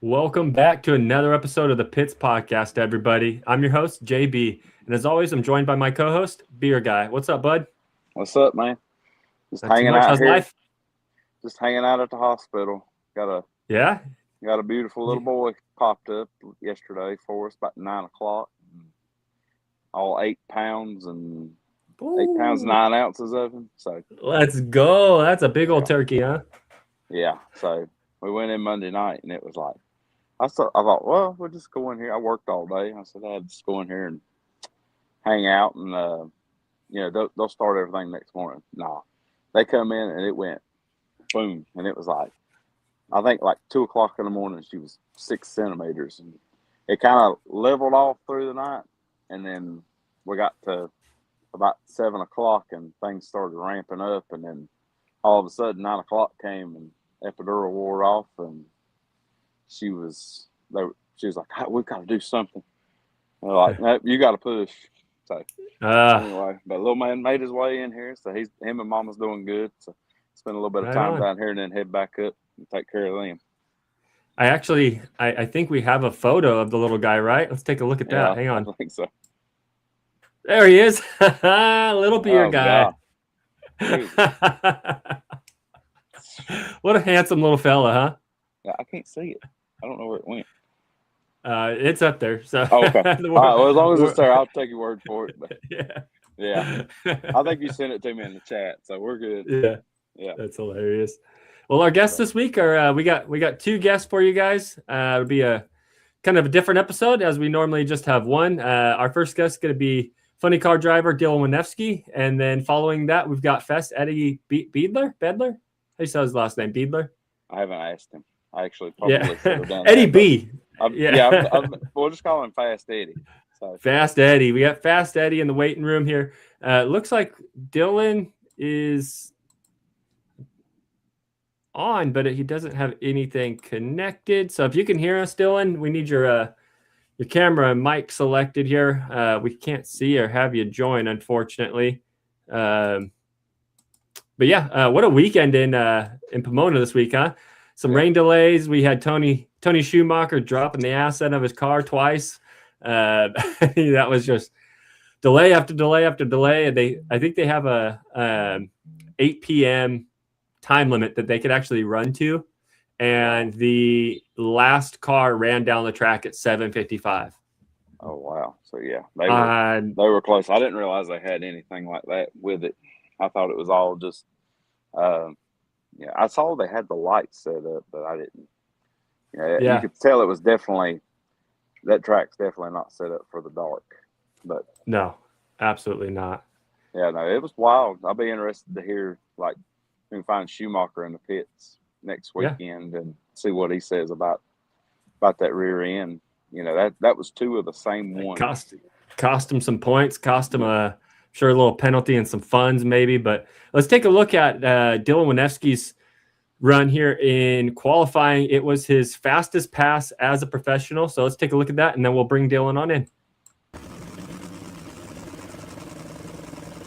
Welcome back to another episode of the Pits Podcast, everybody. I'm your host, JB, and as always, I'm joined by my co-host, Beer Guy. What's up, bud? What's up, man? Just Not too hanging much. out How's here. life? Just hanging out at the hospital. Got Yeah? a beautiful little boy popped up yesterday for us about 9 o'clock. All 8 pounds and 8 pounds 9 ounces of him. So Let's go. That's a big old turkey, huh? yeah. So we went in Monday night, and it was like I thought, well, we'll just go in here. I worked all day. I said I'd just go in here and hang out, and they'll start everything next morning. Nah, they come in and it went boom, and it was like, I think like 2 o'clock in the morning, she was 6 centimeters, and it kind of leveled off through the night. And then we got to about 7 o'clock and things started ramping up. And then all of a sudden 9 o'clock came and epidural wore off, and she was like, we've got to do something. And they're like, nope, you got to push. So anyway, but little man made his way in here. So him and mama's doing good. So spend a little bit of time down here and then head back up and take care of them. I think we have a photo of the little guy, right? Let's take a look at that. Hang on. I think so. There he is. Little beer guy. What a handsome little fella, huh? Yeah, I can't see it. I don't know where it went. It's up there. So okay. All right, well, as long as it's there, I'll take your word for it. But yeah. I think you sent it to me in the chat, so we're good. Yeah. That's hilarious. Well, our guests this week are we got 2 guests for you guys. It'll be a kind of a different episode as we normally just have one. Our first guest is going to be funny car driver Dylan Winefsky, and then following that we've got Fast Eddie Bedler. How do you say his last name? Bedler. I haven't asked him. I actually probably should have done Eddie that, B. We'll just call him Fast Eddie. So. Fast Eddie. We got Fast Eddie in the waiting room here. Looks like Dylan is on, but he doesn't have anything connected. So if you can hear us, Dylan, we need your camera and mic selected here. We can't see or have you join, unfortunately. But yeah, what a weekend in Pomona this week, huh? Some rain delays. We had Tony Schumacher dropping the asset of his car twice. That was just delay after delay after delay. And I think they have a 8 p.m. time limit that they could actually run to. And the last car ran down the track at 7:55. Oh, wow. So, yeah, they were close. I didn't realize they had anything like that with it. I thought it was all just I saw they had the lights set up, but I didn't. You could tell it was definitely – that track's definitely not set up for the dark. But no, absolutely not. Yeah, no, it was wild. I'll be interested to hear, like, we can find Schumacher in the pits next weekend and see what he says about that rear end. That was 2 of the same one. Cost him some points, cost him a little penalty and some funds maybe. But let's take a look at Dylan Winefsky's run here in qualifying. It was his fastest pass as a professional. So let's take a look at that, and then we'll bring Dylan on in.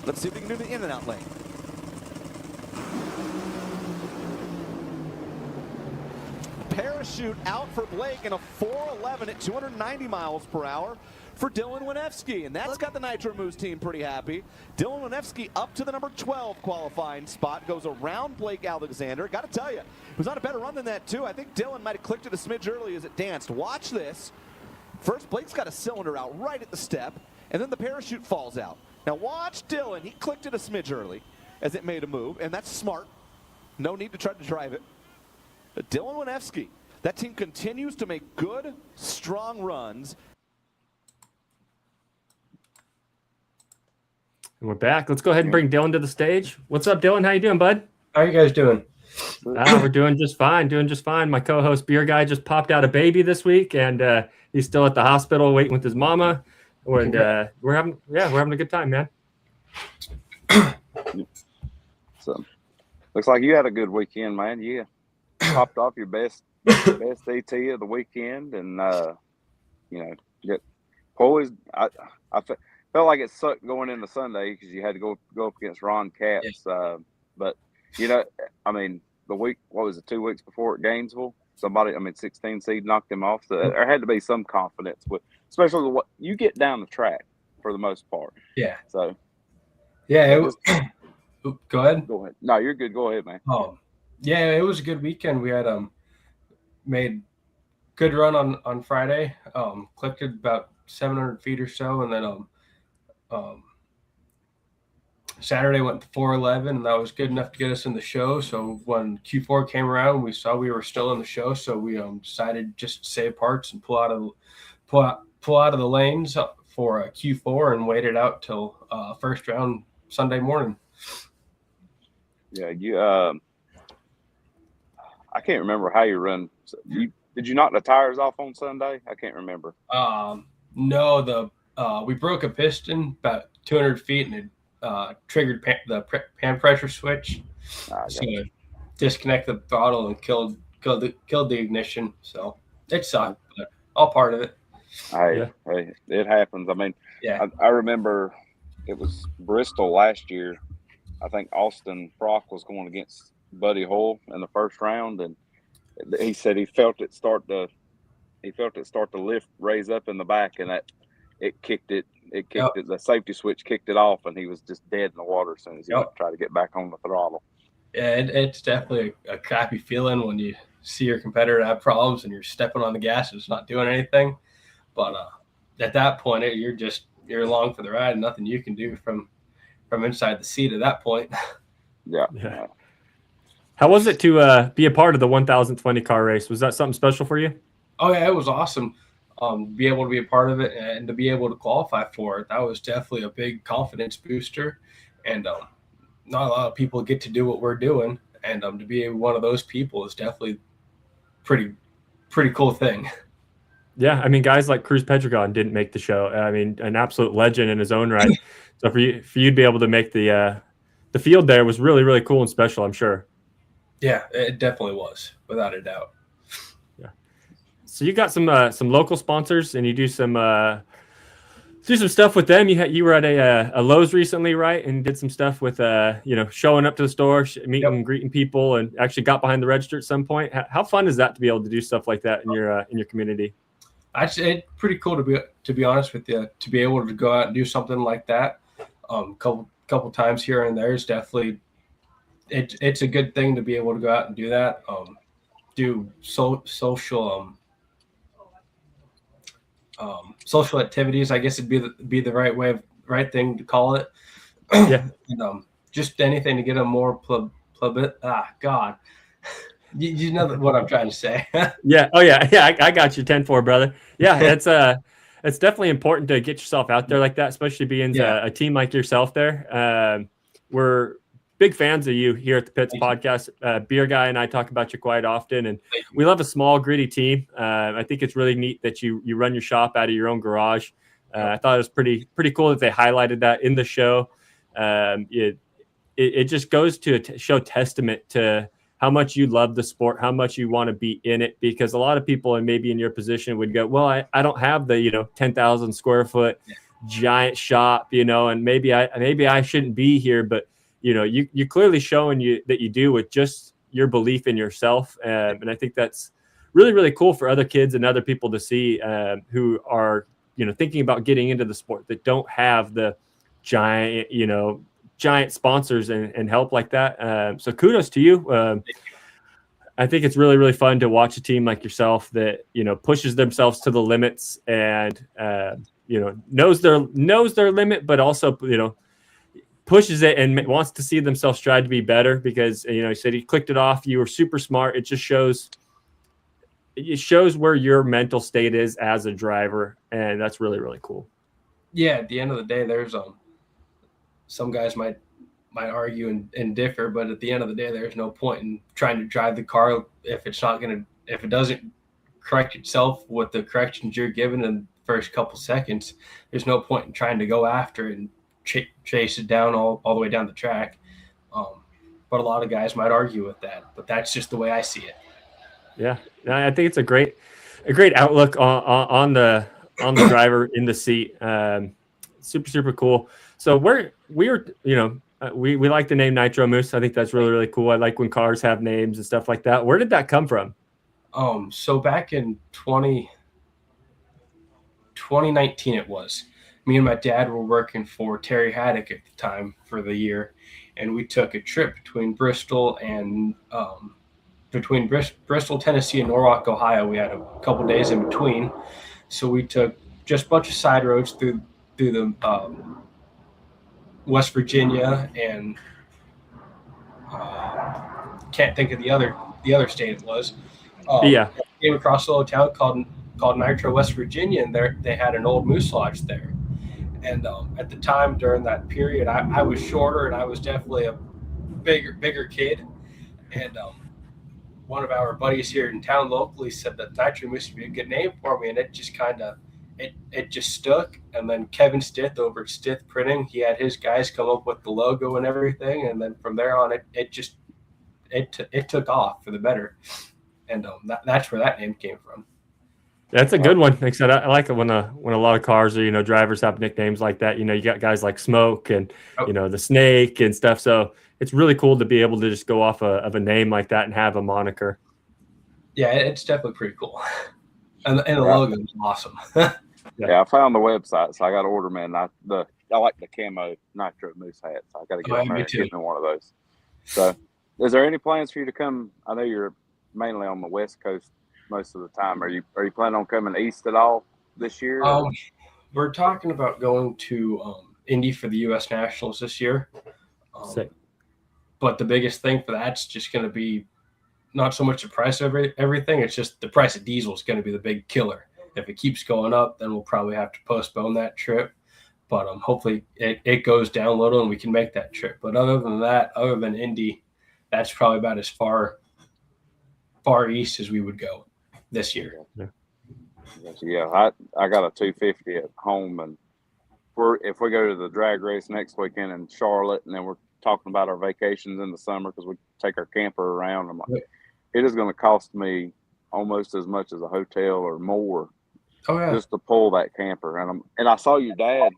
Let's see if we can do the in and out lane. Parachute out for Blake in a 4.11 at 290 miles per hour for Dylan Winefsky, and that's got the Nitro Moose team pretty happy. Dylan Winefsky up to the number 12 qualifying spot, goes around Blake Alexander. Got to tell you, it was on a better run than that too. I think Dylan might have clicked it a smidge early as it danced. Watch this. First, Blake's got a cylinder out right at the step, and then the parachute falls out. Now watch Dylan. He clicked it a smidge early as it made a move, and that's smart. No need to try to drive it. But Dylan Winefsky, that team continues to make good, strong runs. And we're back. Let's go ahead and bring Dylan to the stage. What's up, Dylan? How you doing, bud? How are you guys doing? We're doing just fine. My co-host Beer Guy just popped out a baby this week, and he's still at the hospital waiting with his mama. And we're having a good time, man. So, looks like you had a good weekend, man. You popped off your best ET of the weekend, and get poised. I felt like it sucked going into Sunday because you had to go up against Ron Capps. But I mean, the week, what was it, 2 weeks before at Gainesville? somebody, 16 seed knocked him off. So there had to be some confidence with, especially what you get down the track for the most part. Yeah. So. Yeah. Go ahead. Go ahead. No, you're good. Go ahead, man. Yeah, it was a good weekend. We had made good run on Friday. Collected about 700 feet or so, and then Saturday went to 411, and that was good enough to get us in the show. So when Q4 came around, we saw we were still in the show, so we decided just to save parts and pull out of the lanes for Q4 and waited out till first round Sunday morning. Yeah, you. I can't remember how you run. Did you knock the tires off on Sunday? I can't remember. No, we broke a piston about 200 feet, and it triggered the pan pressure switch. So it disconnected the throttle and killed the ignition. So it sucked, but all part of it. Hey, it happens. I remember it was Bristol last year. I think Austin Frock was going against Buddy Hull in the first round, and he said he felt it start to raise up in the back, and that it kicked it. It kicked it. The safety switch kicked it off, and he was just dead in the water as soon as he went to try to get back on the throttle. Yeah, it's definitely a crappy feeling when you see your competitor have problems and you're stepping on the gas and it's not doing anything. But at that point, you're along for the ride, and nothing you can do from inside the seat at that point. Yeah. How was it to be a part of the 1020 car race? Was that something special for you? Oh yeah, it was awesome. Be able to be a part of it and to be able to qualify for it, that was definitely a big confidence booster. And not a lot of people get to do what we're doing, and to be one of those people is definitely pretty cool thing. Yeah, guys like Cruz Pedregon didn't make the show. An absolute legend in his own right. So for you to be able to make the field there was really, really cool and special, I'm sure. Yeah, it definitely was, without a doubt. Yeah. So you got some local sponsors, and you do some stuff with them. You were at a Lowe's recently, right? And did some stuff with showing up to the store, meeting and greeting people, and actually got behind the register at some point. How fun is that to be able to do stuff like that in your community? Actually, it's pretty cool to be honest with you, to be able to go out and do something like that. Couple times here and there is definitely it's a good thing to be able to go out and do that. Do social activities, I guess it'd be the right thing to call it. Yeah. And, just anything to get a more God. You know what I'm trying to say. Yeah. Oh yeah. Yeah. I got you 10-4, brother. Yeah. It's definitely important to get yourself out there like that, especially being a team like yourself there. We're big fans of you here at the Pits podcast. Beer Guy and I talk about you quite often, and we love a small, gritty team. I think it's really neat that you run your shop out of your own garage. I thought it was pretty cool that they highlighted that in the show. It just goes to show testament to how much you love the sport, how much you want to be in it, because a lot of people, and maybe in your position, would go, well, I don't have the 10,000 square foot giant shop, and maybe I shouldn't be here, but you clearly showing that you do with just your belief in yourself, and I think that's really, really cool for other kids and other people to see who are thinking about getting into the sport, that don't have the giant sponsors and help like that. So kudos to you. I think it's really, really fun to watch a team like yourself that pushes themselves to the limits and knows their limit, but also pushes it and wants to see themselves strive to be better, because he said he clicked it off. You were super smart. It just shows where your mental state is as a driver, and that's really, really cool. Yeah, at the end of the day, there's some guys might argue and differ, but at the end of the day, there's no point in trying to drive the car if it doesn't correct itself with the corrections you're given in the first couple seconds. There's no point in trying to go after and chase it down all the way down the track. But a lot of guys might argue with that, but that's just the way I see it. Yeah, I think it's a great outlook on the driver in the seat. Super, super cool. So we like the name Nitro Moose. I think that's really, really cool. I like when cars have names and stuff like that. Where did that come from? So back in 2019 it was. Me and my dad were working for Terry Haddock at the time for the year, and we took a trip between Bristol, Tennessee, and Norwalk, Ohio. We had a couple days in between, so we took just a bunch of side roads through the West Virginia and can't think of the other state it was. Yeah. Came across a little town called Nitro, West Virginia, and they had an old moose lodge there. And at the time during that period, I was shorter and I was definitely a bigger kid. And one of our buddies here in town locally said that Nitro Moose would be a good name for me, and it just kind of it just stuck. And then Kevin Stith over at Stith Printing, he had his guys come up with the logo and everything, and then from there on, it took off for the better. And that's where that name came from. That's a good one. Like I said, I like it when a lot of cars or drivers have nicknames like that. You got guys like Smoke and the Snake and stuff. So it's really cool to be able to just go off of a name like that and have a moniker. Yeah, it's definitely pretty cool. And the logo is awesome. Yeah, I found the website, so I got to order, man. I like the camo Nitro Moose hat, so I got to get on there and get me one of those. So, is there any plans for you to come? I know you're mainly on the West Coast most of the time. Are you planning on coming east at all this year? We're talking about going to Indy for the U.S. Nationals this year. But the biggest thing for that's just going to be not so much the price of everything. It's just the price of diesel is going to be the big killer. If it keeps going up, then we'll probably have to postpone that trip. But hopefully it goes down a little and we can make that trip. But other than Indy, that's probably about as far east as we would go this year. Yeah, I got a 250 at home, and if we go to the drag race next weekend in Charlotte, and then we're talking about our vacations in the summer because we take our camper around. I'm like, it is going to cost me almost as much as a hotel or more just to pull that camper. And I saw your dad.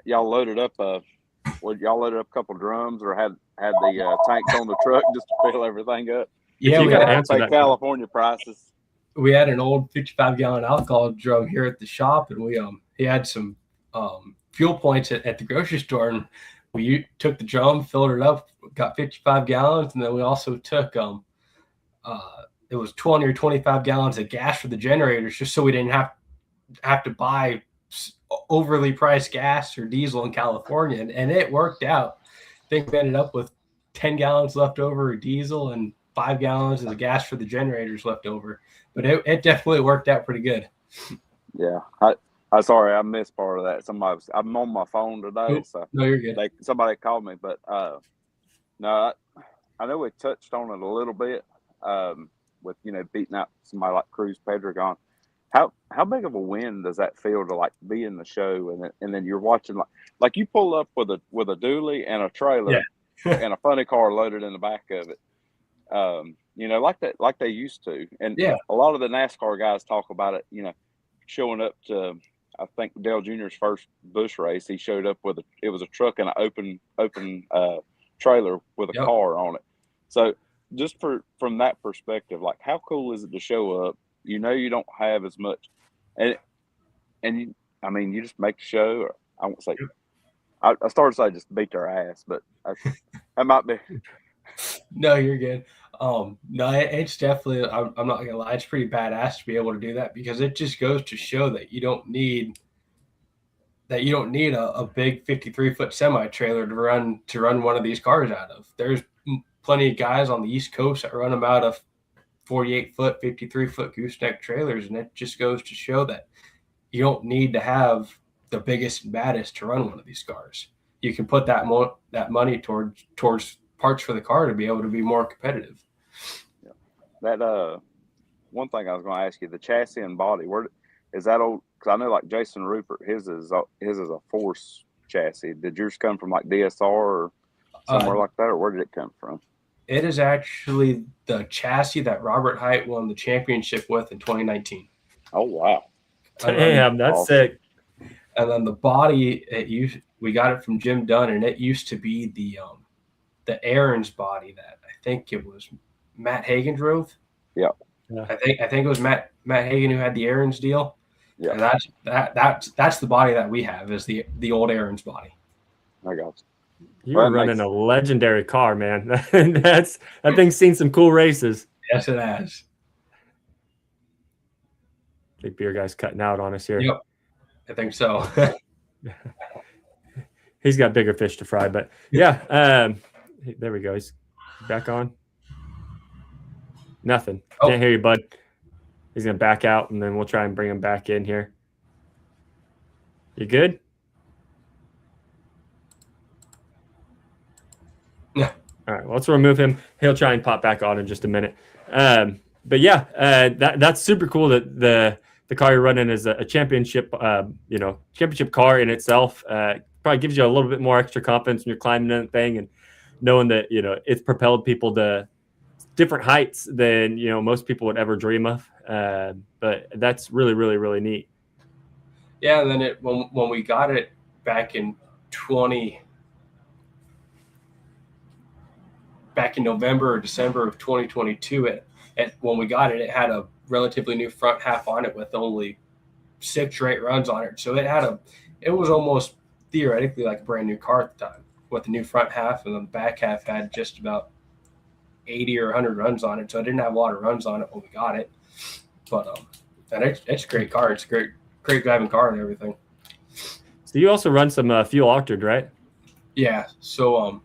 Y'all loaded up a couple drums or had the tanks on the truck just to fill everything up. Yeah, we got to answer that. California prices. We had an old 55-gallon alcohol drum here at the shop, and he had some fuel points at the grocery store, and we took the drum, filled it up, got 55 gallons, and then we also took it was 20 or 25 gallons of gas for the generators, just so we didn't have to buy overly priced gas or diesel in California, and it worked out. I think we ended up with 10 gallons left over of diesel and 5 gallons of the gas for the generators left over, but it definitely worked out pretty good. Yeah, I'm sorry, I missed part of that. I'm on my phone today, so no, you're good. Somebody called me, but no, I know we touched on it a little bit with beating out somebody like Cruz Pedregon. How big of a win does that feel to like be in the show and then you're watching like you pull up with a dually and a trailer and a funny car loaded in the back of it, like they used to, and a lot of the NASCAR guys talk about it, showing up to. I think Dale Jr.'s first Busch race, he showed up it was a truck and an open trailer with a car on it. So just from that perspective, like how cool is it to show up? You don't have as much, and you just make the show. I won't say. I started to say just beat their ass, but that might be. No, you're good. No, it's definitely. I'm not gonna lie. It's pretty badass to be able to do that because it just goes to show that you don't need a big 53-foot semi trailer to run one of these cars out of. There's plenty of guys on the East Coast that run them out of 48-foot, 53-foot gooseneck trailers, and it just goes to show that you don't need to have the biggest and baddest to run one of these cars. You can put that money towards parts for the car to be able to be more competitive. Yeah. That one thing I was going to ask you, the chassis and body, where is that old? Because I know like Jason Rupert, his is a Force chassis. Did yours come from like DSR or somewhere like that, or where did it come from? It is actually the chassis that Robert Height won the championship with in 2019. Oh wow! Damn, that's sick. And then the body, we got it from Jim Dunn, and it used to be the Aaron's body that I think it was Matt Hagen drove. Yeah. I think it was Matt Hagan who had the Aaron's deal. Yeah. And that's the body that we have is the old Aaron's body. I got you. You're running a legendary car, man. That thing's seen some cool races. Yes, it has. Big beer guy's cutting out on us here. Yep, I think so. He's got bigger fish to fry, but yeah. There we go. He's back on. Nothing. Can't hear you, bud. He's gonna back out, and then we'll try and bring him back in here. You good? Yeah. All right. Well, let's remove him. He'll try and pop back on in just a minute. But yeah, that's super cool that the car you're running is a championship, championship car in itself. Probably gives you a little bit more extra confidence when you're climbing that thing and knowing that, it's propelled people to different heights than, most people would ever dream of. But that's really, really, really neat. Yeah. And then when we got it back in November or December of 2022, when we got it, it had a relatively new front half on it with only 6 or 8 runs on it. So it was almost theoretically like a brand new car at the time with the new front half, and the back half had just about 80 or 100 runs on it. So I didn't have a lot of runs on it when we got it, but and it's a great car. It's a great driving car and everything. So you also run some fuel altered, right? Yeah. So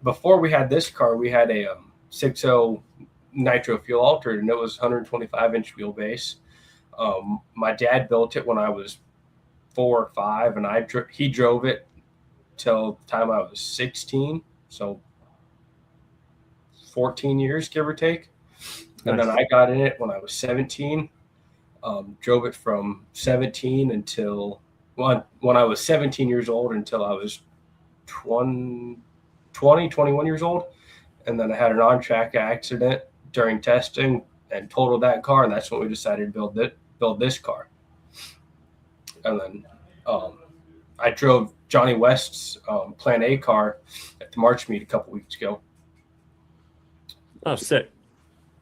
before we had this car, we had a 6.0 Nitro fuel altered, and it was 125-inch wheelbase. My dad built it when I was 4 or 5, and he drove it till the time I was 16, so 14 years, give or take. And Nice. then I got in it when I was 17. Drove it from 17 until when I was 17 years old until I was 21 years old. And then I had an on-track accident during testing and totaled that car, and that's when we decided to build this car. And then I drove Johnny West's Plan A car at the March meet a couple weeks ago. Oh, sick.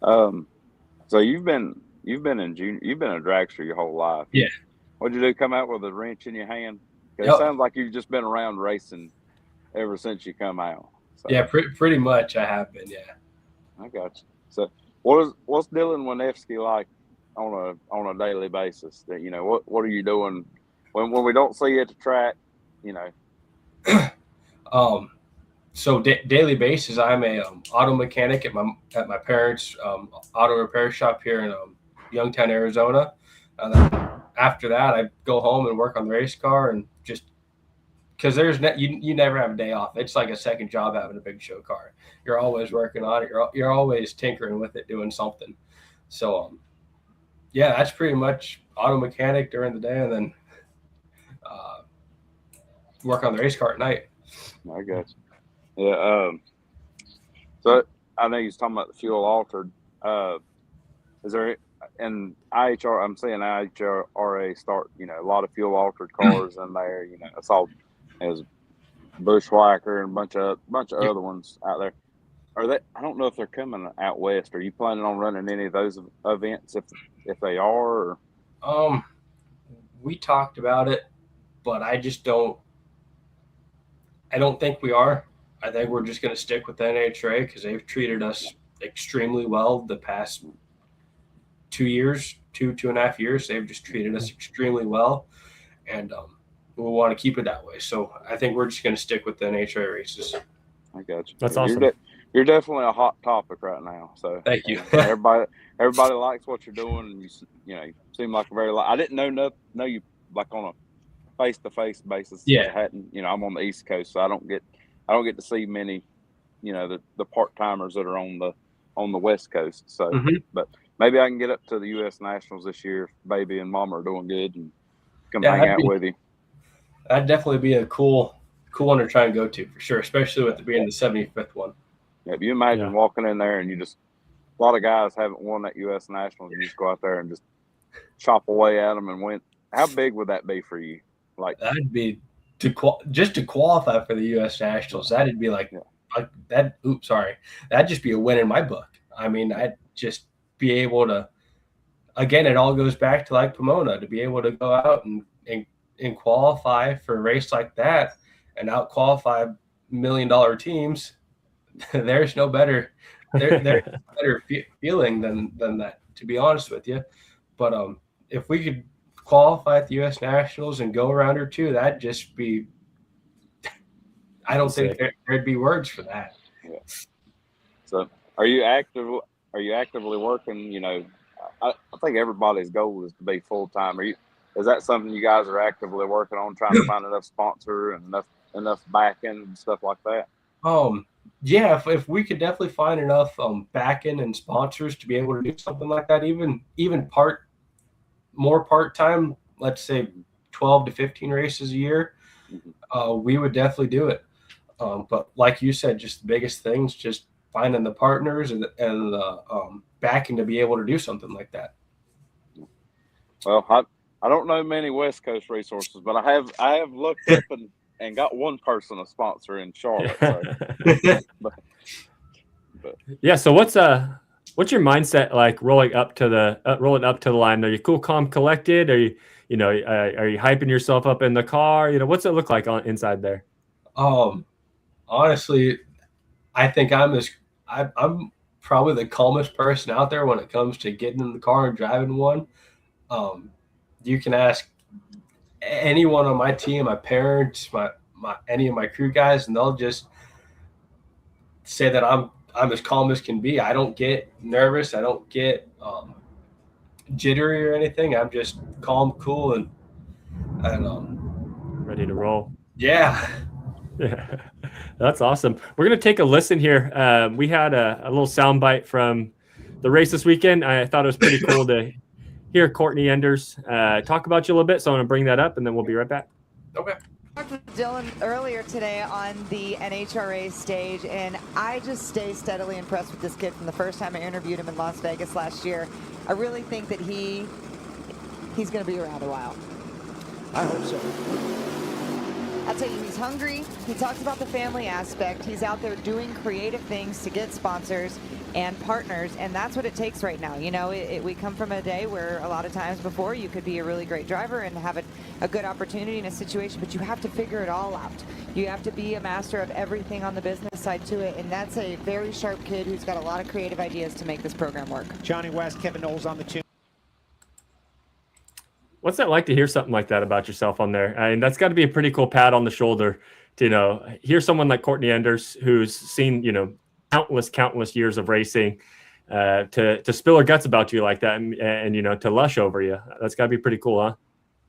So you've been a dragster your whole life. Yeah. What'd you do? Come out with a wrench in your hand? It Yep. sounds like you've just been around racing ever since you come out. So, Yeah, pretty much I have been. Yeah. I got you. So what's Dylan Winefsky like on a daily basis? That what are you doing when we don't see you at the track? So daily basis, I'm a auto mechanic at my parents' auto repair shop here in Youngtown, Arizona. And then after that, I go home and work on the race car, and just because you never have a day off. It's like a second job having a big show car. You're always working on it. You're always tinkering with it, doing something. So yeah, that's pretty much auto mechanic during the day, and then work on the race car at night. I got you. Yeah. So I know you was talking about the fuel altered. Is there in IHR? I'm seeing IHRA start. A lot of fuel altered cars in there. I saw as Bushwhacker and a bunch of other ones out there. Are they? I don't know if they're coming out west. Are you planning on running any of those events if they are? Or? We talked about it, but I just don't. I don't think we are. I think we're just going to stick with the NHRA because they've treated us extremely well the past 2 and a half years. They've just treated us extremely well, and we want to keep it that way. So I think we're just going to stick with the NHRA races. I got you. That's awesome. You're definitely a hot topic right now. So thank you. Everybody likes what you're doing, and you seem like a very. I didn't know you like on a face-to-face basis. Yeah. I'm on the East Coast, so I don't get to see many, the part-timers that are on the West Coast. So, But maybe I can get up to the U.S. Nationals this year if baby and mama are doing good and come hang out with you. That'd definitely be a cool one to try and go to for sure, especially with it being the 75th one. Yeah, if you imagine walking in there and a lot of guys haven't won that U.S. Nationals, and you just go out there and just chop away at them and win. How big would that be for you? Like that'd be just to qualify for the U.S. Nationals. That'd be like that. Oops, sorry. That'd just be a win in my book. I mean, be able to, again, it all goes back to like Pomona, to be able to go out and qualify for a race like that and out qualify $1 million teams. There's no better, better feeling than that, to be honest with you. But if we could qualify at the U.S. Nationals and go around or two, that'd just be, I don't think there'd be words for that. Yeah. So are you actively working? You know, I think everybody's goal is to be full-time. Is that something you guys are actively working on, trying to find enough sponsor and enough backing and stuff like that? Yeah, if we could definitely find enough backing and sponsors to be able to do something like that, even more part-time, let's say 12 to 15 races a year, we would definitely do it. But like you said, just the biggest things, just finding the partners and the backing to be able to do something like that. Well, I don't know many West Coast resources, but I have looked up and got one person a sponsor in Charlotte. So. Yeah. So what's your mindset like rolling up to the line? Are you cool, calm, collected? Are you hyping yourself up in the car? You know, what's it look like inside there? Honestly, I think I'm probably the calmest person out there when it comes to getting in the car and driving one. You can ask anyone on my team, my parents, any of my crew guys, and they'll just say that I'm as calm as can be. I don't get nervous. I don't get jittery or anything. I'm just calm, cool, and ready to roll. Yeah. Yeah, that's awesome. We're going to take a listen here. We had a little soundbite from the race this weekend. I thought it was pretty cool to hear Courtney Enders talk about you a little bit. So I'm going to bring that up, and then we'll be right back. Okay. I talked with Dylan earlier today on the NHRA stage, and I just stay steadily impressed with this kid from the first time I interviewed him in Las Vegas last year. I really think that he's going to be around a while. I hope so. I'll tell you, he's hungry. He talks about the family aspect. He's out there doing creative things to get sponsors and partners, and that's what it takes right now. You know, we come from a day where a lot of times before you could be a really great driver and have a good opportunity in a situation, but you have to figure it all out. You have to be a master of everything on the business side to it, and that's a very sharp kid who's got a lot of creative ideas to make this program work. Johnny West, Kevin Knowles on the tune. What's that like to hear something like that about yourself on there? I mean, that's got to be a pretty cool pat on the shoulder to, hear someone like Courtney Enders, who's seen, countless years of racing, to spill her guts about you like that and to lush over you. That's got to be pretty cool, huh?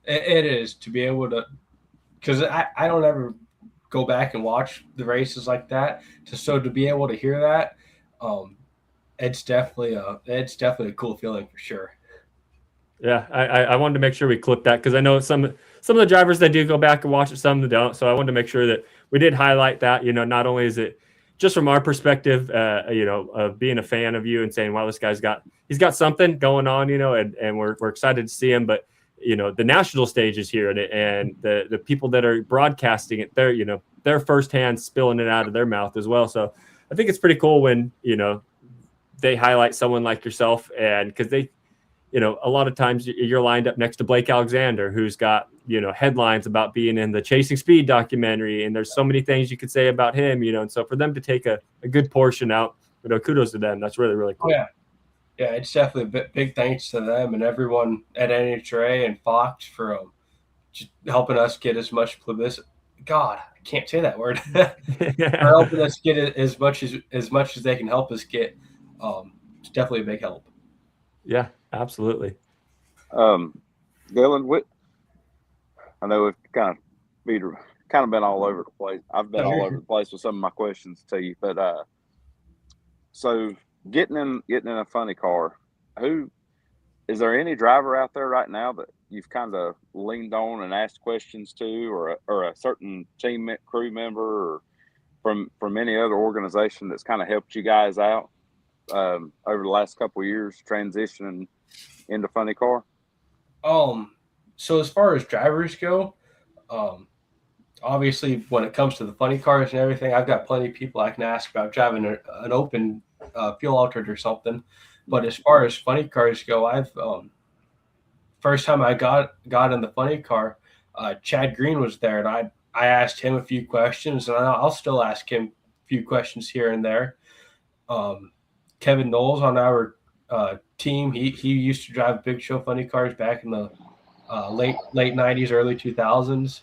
It is, to be able to, because I don't ever go back and watch the races like that. So to be able to hear that, it's definitely a cool feeling for sure. Yeah, I wanted to make sure we clipped that because I know some of the drivers that do go back and watch it, some that don't. So I wanted to make sure that we did highlight that. Not only is it just from our perspective, of being a fan of you and saying, wow, this guy's got something going on, and we're excited to see him. But the national stage is here, and the people that are broadcasting it, they're firsthand spilling it out of their mouth as well. So I think it's pretty cool when they highlight someone like yourself, and because they. A lot of times you're lined up next to Blake Alexander, who's got, headlines about being in the Chasing Speed documentary. And there's so many things you could say about him, and so for them to take a good portion out, kudos to them. That's really, really cool. Yeah. Yeah. It's definitely a big thanks to them and everyone at NHRA and Fox for just helping us get as much publicity. God, I can't say that word. For helping us get it as much as they can help us get. It's definitely a big help. Yeah. Absolutely. Dylan, I know we've kind of been all over the place. I've been all over the place with some of my questions to you, but so getting in a funny car, is there any driver out there right now that you've kind of leaned on and asked questions to, or a certain crew member, or from any other organization that's kind of helped you guys out over the last couple of years transitioning into funny car? So as far as drivers go, obviously when it comes to the funny cars and everything, I've got plenty of people I can ask about driving an open fuel altered or something. But as far as funny cars go, I've first time I got in the funny car, Chad Green was there, and I asked him a few questions, and I'll still ask him a few questions here and there. Kevin Knowles on our team, he used to drive Big Show funny cars back in the late 90s, early 2000s.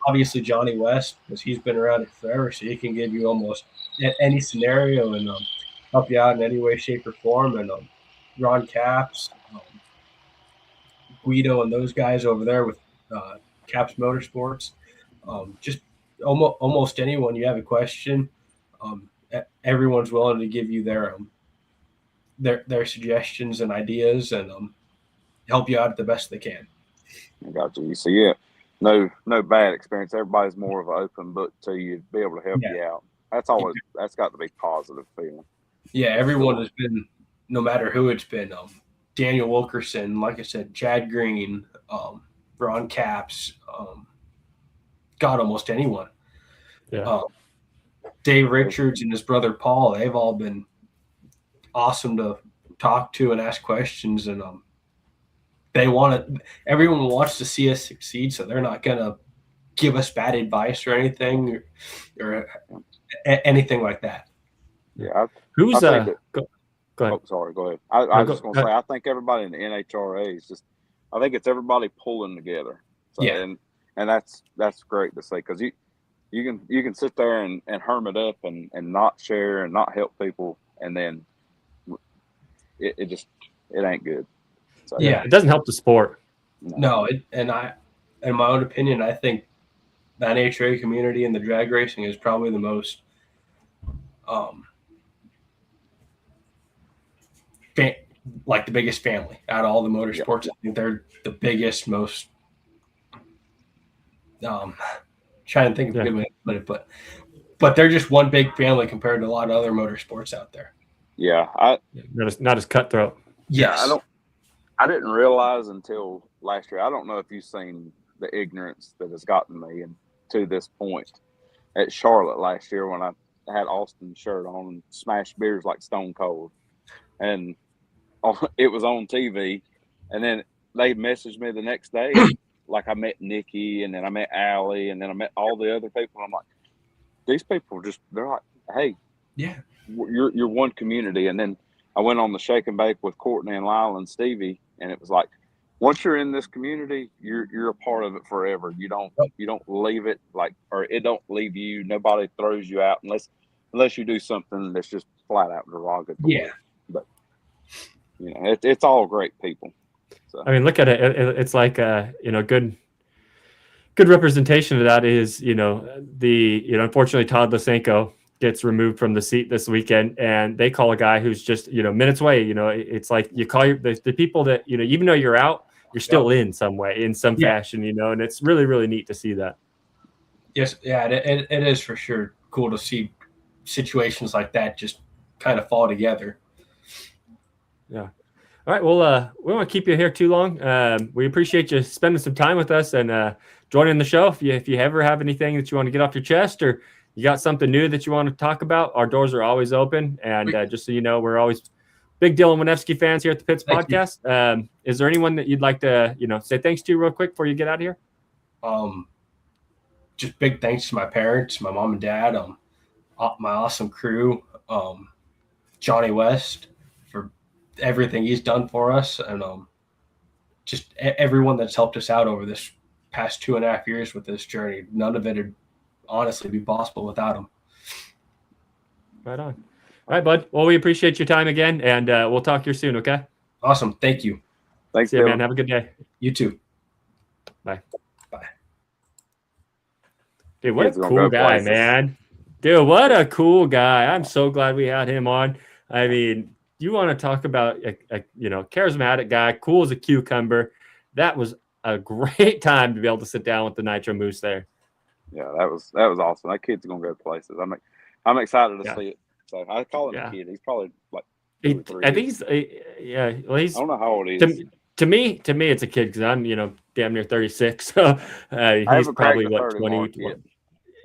Obviously Johnny West, because he's been around it forever, so he can give you almost any scenario and help you out in any way, shape, or form. And Ron Capps, Guido, and those guys over there with Capps Motorsports. Just almost anyone you have a question, everyone's willing to give you their suggestions and ideas and help you out the best they can. I got you. So yeah, no bad experience. Everybody's more of an open book to you, be able to help you out. That's got to be positive feeling. Yeah, everyone has been, no matter who it's been. Daniel Wilkerson, like I said, Chad Green, Ron Capps, God, almost anyone. Yeah. Dave Richards and his brother Paul, they've all been awesome to talk to and ask questions, and everyone wants to see us succeed, so they're not gonna give us bad advice or anything or anything like that. Yeah. Go ahead. Oh, sorry, go ahead. I was just gonna say, I think everybody in the NHRA is I think it's everybody pulling together. So, yeah, and that's great to see, because you can sit there and hermit up and not share and not help people, and then it ain't good. So, yeah, it doesn't help the sport. No, in my own opinion, I think the NHRA community and the drag racing is probably the most like the biggest family out of all the motorsports. I think they're the biggest, most trying to think of a good way to put it, but they're just one big family compared to a lot of other motorsports out there. Yeah, not as cutthroat. Yes. I didn't realize until last year. I don't know if you've seen the ignorance that has gotten me and to this point at Charlotte last year when I had Austin's shirt on and smashed beers like Stone Cold, and it was on TV, and then they messaged me the next day. Like, I met Nikki, and then I met Allie, and then I met all the other people. I'm like, these people they're like, hey, yeah, you're one community. And then I went on the Shake and Bake with Courtney and Lyle and Stevie, and it was like, once you're in this community, you're a part of it forever. You don't leave it, or it don't leave you. Nobody throws you out unless you do something that's just flat out derogatory. Yeah, but it's all great people. So. I mean, look at it. It's like good representation of that is unfortunately Todd Lysenko gets removed from the seat this weekend, and they call a guy who's just minutes away. It's like you call the people that even though you're out, you're still in some way, in some fashion, and it's really, really neat to see that. Yes, yeah, it is for sure cool to see situations like that just kind of fall together. Yeah. All right. Well, we don't want to keep you here too long. We appreciate you spending some time with us and joining the show. If you ever have anything that you want to get off your chest, or you got something new that you want to talk about, our doors are always open. And just so you know, we're always big Dylan Winefsky fans here at the Pits Podcast. Is there anyone that you'd like to say thanks to real quick before you get out of here? Just big thanks to my parents, my mom and dad, my awesome crew, Johnny West, for everything he's done for us, and just everyone that's helped us out over this past 2.5 years with this journey. None of it would honestly be possible without him. Right on. All right, bud. Well, we appreciate your time again, and we'll talk to you soon, okay? Awesome. Thank you. Thanks, See you, man. Have a good day. You too. Bye. Bye. Dude, what a cool guy, man. Dude, what a cool guy. I'm so glad we had him on. I mean, you want to talk about a charismatic guy, cool as a cucumber. That was a great time to be able to sit down with the Nitro Moose there. Yeah, that was awesome. That kid's gonna go places. I'm excited to see it. So I call him a kid. He's probably like 2 or 3 I think he's well, he's I don't know how old he is. To me, it's a kid because I'm damn near 36. So he's probably what 20.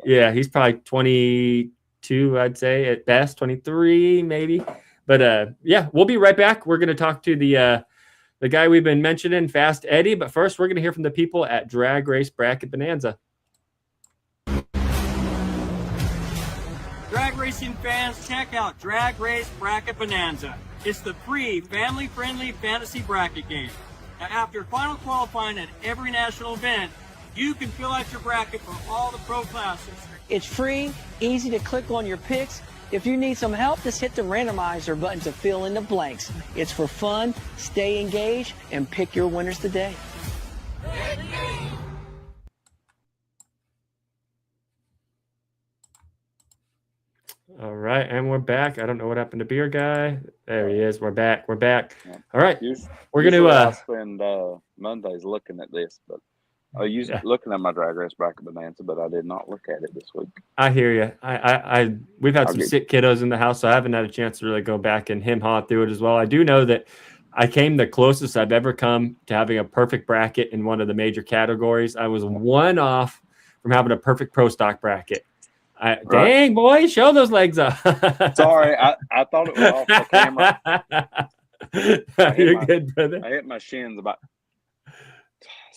Yeah, he's probably 22, I'd say at best, 23 maybe. But yeah, we'll be right back. We're going to talk to the guy we've been mentioning, Fast Eddie. But first, we're going to hear from the people at Drag Race Bracket Bonanza. Drag racing fans, check out Drag Race Bracket Bonanza. It's the free, family-friendly fantasy bracket game. Now, after final qualifying at every national event, you can fill out your bracket for all the pro classes. It's free, easy to click on your picks. If you need some help, just hit the randomizer button to fill in the blanks. It's for fun, stay engaged, and pick your winners today. All right, and we're back. I don't know what happened to Beer Guy. There he is. We're back. We're back. All right, we're going to I spend Mondays looking at this, but I used looking at my Drag Race Bracket Bonanza, but I did not look at it this week. I hear you. We've had some sick kiddos in the house, so I haven't had a chance to really go back and haw through it as well. I do know that I came the closest I've ever come to having a perfect bracket in one of the major categories. I was one off from having a perfect pro stock bracket. Dang, boy, show those legs up. Sorry, I thought it was off the camera. You're good, brother. I hit my shins about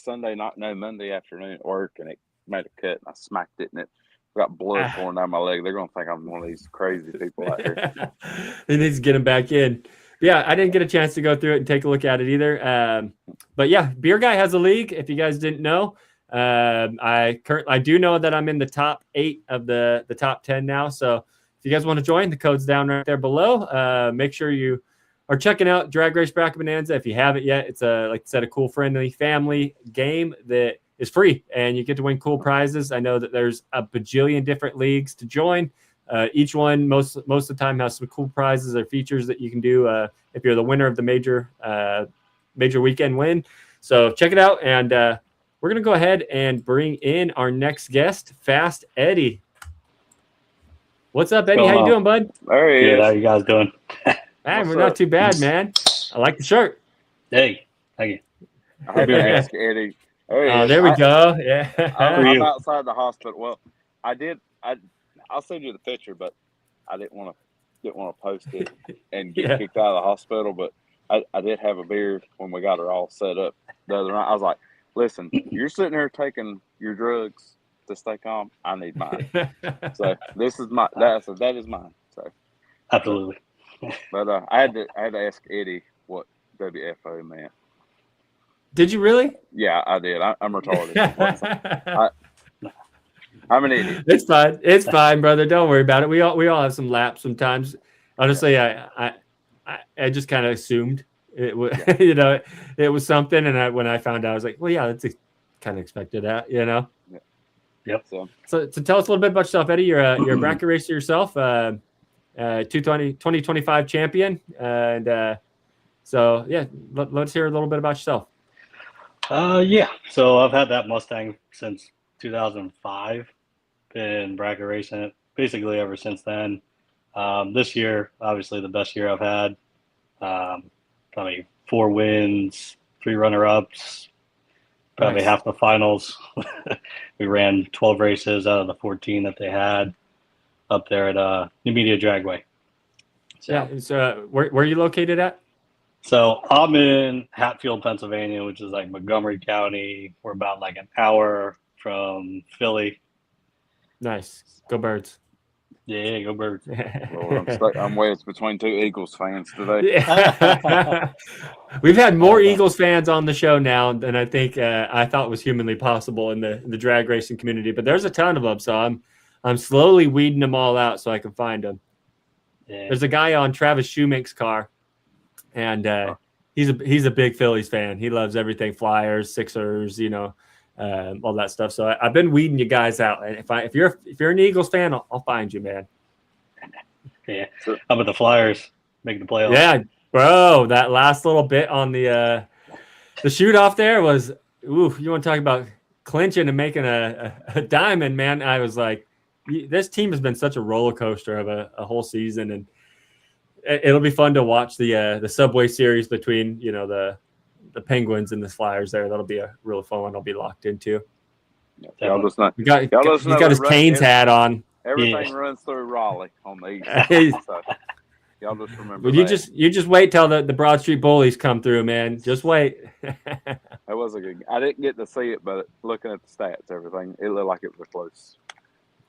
Monday afternoon at work, and it made a cut, and I smacked it, and it got blood pouring down my leg. They're going to think I'm one of these crazy people out here. He needs to get him back in. Yeah, I didn't get a chance to go through it and take a look at it either. But yeah, Beer Guy has a league, if you guys didn't know. I do know that I'm in the top 8 of the top 10 now. So if you guys want to join, the code's down right there below. Make sure you are checking out Drag Race Bracket Bonanza. If you haven't yet, it's like I said, a cool, friendly family game that is free, and you get to win cool prizes. I know that there's a bajillion different leagues to join. Each one, most of the time, has some cool prizes or features that you can do if you're the winner of the major weekend win. So check it out, and we're going to go ahead and bring in our next guest, Fast Eddie. What's up, Eddie? How you doing, bud? There he is. How you guys doing? Hey, we're not too bad, man. I like the shirt. Hey, thank you. I have to ask Eddie. There we go. Yeah. I'm outside the hospital. Well, I'll send you the picture, but I didn't want to post it and get kicked out of the hospital. But I did have a beer when we got her all set up the other night. I was like, listen, you're sitting here taking your drugs to stay calm. I need mine. So this is that is mine. So absolutely. But I had to ask Eddie what WFO meant. Did you really? Yeah, I did. I'm retarded. I'm an idiot. It's fine. It's fine, brother. Don't worry about it. We all have some laps sometimes. Honestly, I just kind of assumed it was, it was something, and when I found out, I was like, well, yeah, that's kind of expected that, Yeah. Yep. So tell us a little bit about yourself, Eddie. You're a bracket racer yourself, 2025 champion, and so yeah, let's hear a little bit about yourself. Yeah. So I've had that Mustang since 2005. Been bracket racing it basically ever since then. This year, obviously the best year I've had. Probably 4 wins, 3 runner-ups, probably half the finals. We ran 12 races out of the 14 that they had up there at New Media Dragway. So, yeah. So where are you located at? So I'm in Hatfield, Pennsylvania, which is like Montgomery County. We're about like an hour from Philly. Nice. Go Birds. Yeah, go Birds. Lord, I'm wedged between 2 Eagles fans today. Yeah. We've had more Eagles fans on the show now than I think I thought was humanly possible in the drag racing community. But there's a ton of them, so I'm slowly weeding them all out so I can find them. Yeah. There's a guy on Travis Shoemake's car, and he's a big Phillies fan. He loves everything Flyers, Sixers, all that stuff. So I've been weeding you guys out. And if you're an Eagles fan, I'll find you, man. Yeah. How about the Flyers making the playoffs? Yeah, bro. That last little bit on the shoot off there was, ooh, you want to talk about clinching and making a diamond, man. I was like, this team has been such a roller coaster of a whole season, and it'll be fun to watch the Subway Series between the Penguins and the Flyers there. That'll be a real fun one. I'll be locked into. Yeah, he's got his Canes hat on. Everything runs through Raleigh on the east side. So. Y'all just remember Well, that. you just wait till the Broad Street Bullies come through, man. Just wait. That was a good. I didn't get to see it, but looking at the stats, everything, it looked like it was close.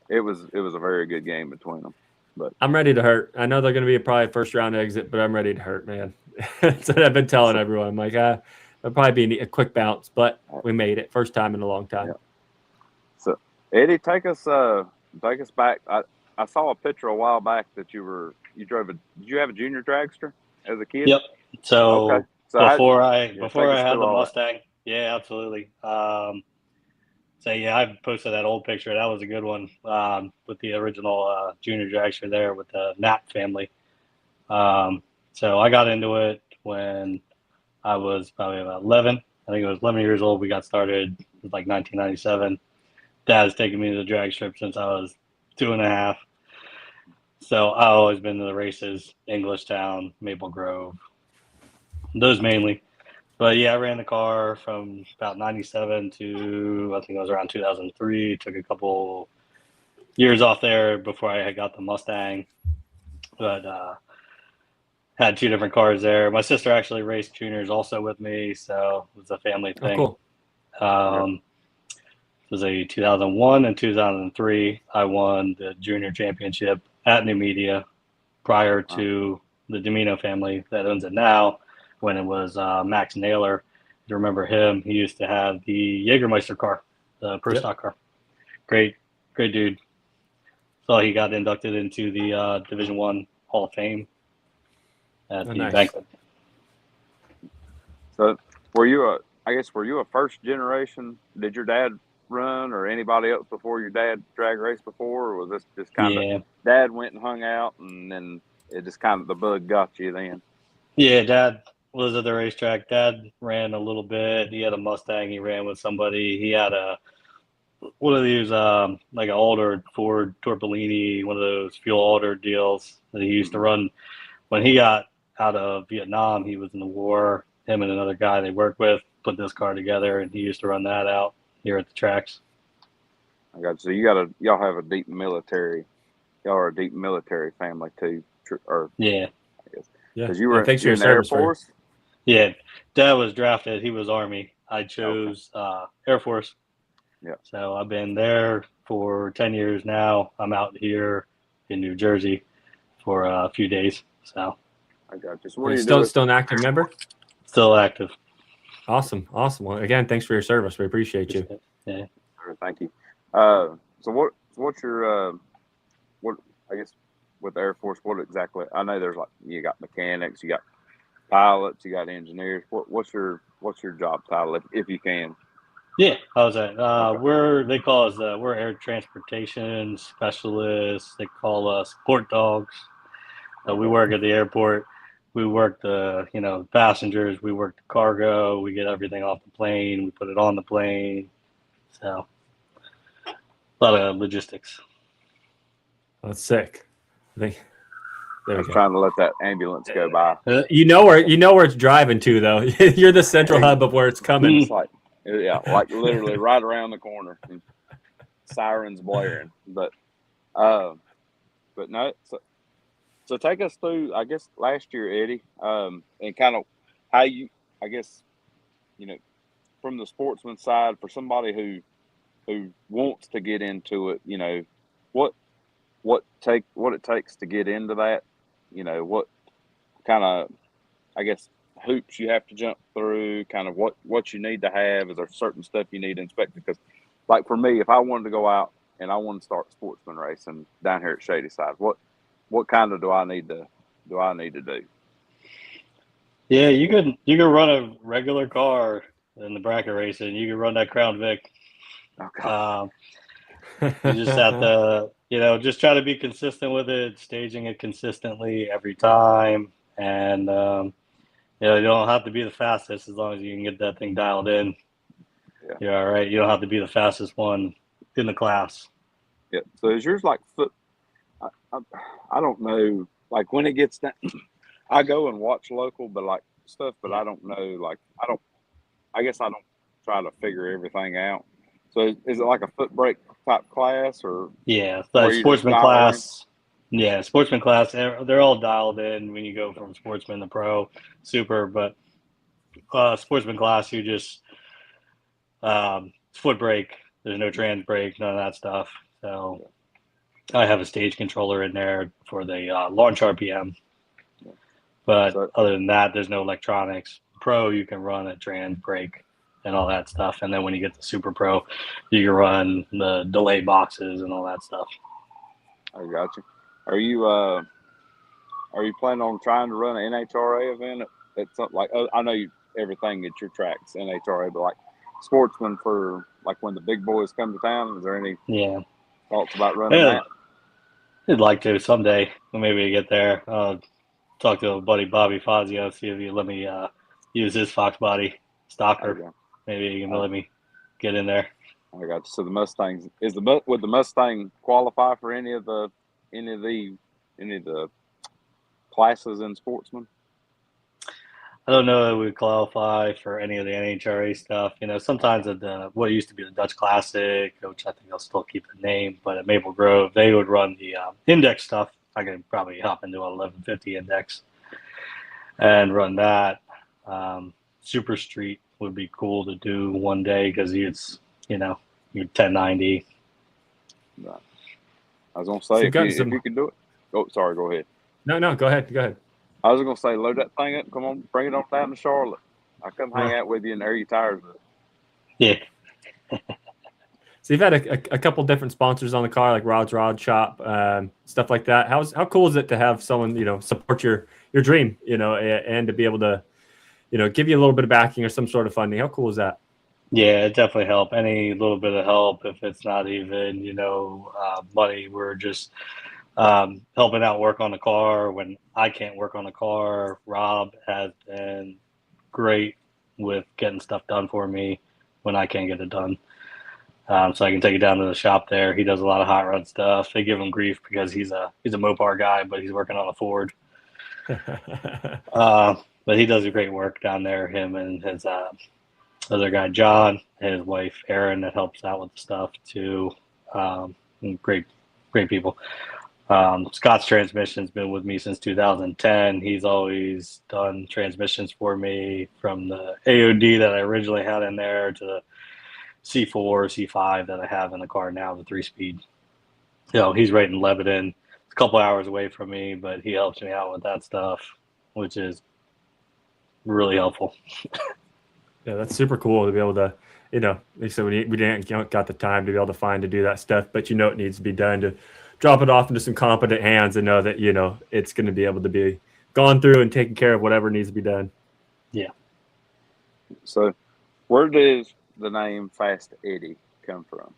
It was a very good game between them. But I'm ready to hurt. I know they're going to be probably first round exit, but I'm ready to hurt, man. That's what I've been telling everyone. I'm like, it'll probably be a quick bounce, but we made it. First time in a long time. Yeah. So, Eddie, take us back. I saw a picture a while back that you drove did you have a junior dragster as a kid? Yep. So, okay. So before I had the Mustang. yeah, absolutely. So yeah, I posted that old picture. That was a good one with the original junior dragster there with the Knapp family. So I got into it when I was probably about 11. I think it was 11 years old. We got started like 1997. Dad's taken me to the drag strip since I was 2.5. So I've always been to the races, Englishtown, Maple Grove, those mainly. But yeah, I ran the car from about 97 to I think it was around 2003. Took a couple years off there before I had got the Mustang. But had 2 different cars there. My sister actually raced juniors also with me, so it was a family thing. Oh, cool. It was a 2001 and 2003. I won the junior championship at New Media prior to the Domino family that owns it now. When it was Max Naylor, you remember him? He used to have the Jägermeister car, the Pro Stock car. Great dude. So he got inducted into the Division I Hall of Fame at the banquet. So, were you a first generation? Did your dad run or anybody else before your dad drag race before, or was this just kind of Dad went and hung out and then it just kind of the bug got you then? Yeah, Dad was at the racetrack. Dad ran a little bit. He had a Mustang. He ran with somebody. He had one of these like an altered Ford Torpellini, one of those fuel altered deals that he used to run when he got out of Vietnam. He was in the war. Him and another guy they worked with put this car together, and he used to run that out here at the tracks. I got you. So y'all have a deep military. Y'all are a deep military family too. Or yeah, I guess. Yeah. Because you were thanks for in your the Air service, Force. Yeah, Dad was drafted. He was Army. I chose Air Force. Yeah. So I've been there for 10 years now. I'm out here in New Jersey for a few days. So I got you. So what are you still an active member? Still active. Awesome. Well, again, thanks for your service. We appreciate you. Yeah. Thank you. So what's your what I guess with the Air Force? What exactly? I know there's you got mechanics, you got pilots, you got engineers. What's your job title if you can? Yeah, how's that? They call us we're air transportation specialists. They call us support dogs. We work at the airport. We work the passengers. We work the cargo. We get everything off the plane. We put it on the plane. So a lot of logistics. That's sick. I was trying to let that ambulance go by. You know where it's driving to, though. You're the central hub of where it's coming. It's like literally right around the corner. Sirens blaring, but no. So take us through, I guess, last year, Eddie, and kind of how you, I guess, from the Sportsman side, for somebody who wants to get into it, what it takes to get into that, what kind of, I guess, hoops you have to jump through, kind of what you need to have. Is there certain stuff you need to inspect? Because, like for me, if I wanted to go out and I want to start Sportsman racing down here at Shadyside, what kind of do I need to do? Yeah, you can run a regular car in the bracket racing. You can run that Crown Vic. Okay. You just have to, just try to be consistent with it, staging it consistently every time, and you don't have to be the fastest as long as you can get that thing dialed in. Yeah. You're all right. You don't have to be the fastest one in the class. Yeah. So is yours like foot? I don't know. Like when it gets that, I go and watch local, but like stuff, but I don't know. Like I guess I don't try to figure everything out. So is it like a foot brake type class or? Yeah, like Sportsman class. Yeah, Sportsman class, they're all dialed in when you go from Sportsman to Pro, Super, but Sportsman class, you just foot brake. There's no trans brake, none of that stuff. So I have a stage controller in there for the launch RPM. But other than that, there's no electronics. Pro, you can run a trans brake and all that stuff. And then when you get to Super Pro, you can run the delay boxes and all that stuff. I got you. Are you planning on trying to run an NHRA event at something like? I know everything at your track's NHRA, but like Sportsman for like when the big boys come to town. Is there any thoughts about running that? I'd like to someday. Maybe get there. Talk to a buddy Bobby Fazio, see if he'll let me use his Fox body stocker. Maybe he can let me get in there. I got you. So the Mustangs would the Mustang qualify for any of the classes in Sportsman? I don't know that we would qualify for any of the NHRA stuff. You know, sometimes at what used to be the Dutch Classic, which I think I'll still keep the name, but at Maple Grove, they would run the index stuff. I could probably hop into an 1150 index and run that. Super Street would be cool to do one day because it's, you're 1090. Right. I was going to say, if you could do it. Oh, sorry, go ahead. No, go ahead. I was going to say, load that thing up. Come on, bring it on down to Charlotte. I'll come hang out with you and air your tires up. Yeah. So you've had a couple different sponsors on the car, like Rod's Rod Shop, stuff like that. How cool is it to have someone, support your dream, and to be able to, give you a little bit of backing or some sort of funding? How cool is that? Yeah, it definitely help. Any little bit of help, if it's not even, money, we're just helping out work on the car when I can't work on the car. Rob has been great with getting stuff done for me when I can't get it done. So I can take it down to the shop there. He does a lot of hot rod stuff. They give him grief because he's a Mopar guy, but he's working on a Ford. But he does a great work down there. Him and his other guy, John, his wife, Erin, that helps out with the stuff too. Great people. Scott's Transmission's been with me since 2010. He's always done transmissions for me from the AOD that I originally had in there to the C4, C5 that I have in the car now, the 3-speed. He's right in Lebanon. It's a couple hours away from me, but he helps me out with that stuff, which is really helpful. Yeah, that's super cool to be able to, like I said, we didn't got the time to be able to find to do that stuff, but it needs to be done to drop it off into some competent hands and know that, it's going to be able to be gone through and taken care of whatever needs to be done. Yeah. So where does the name Fast Eddie come from?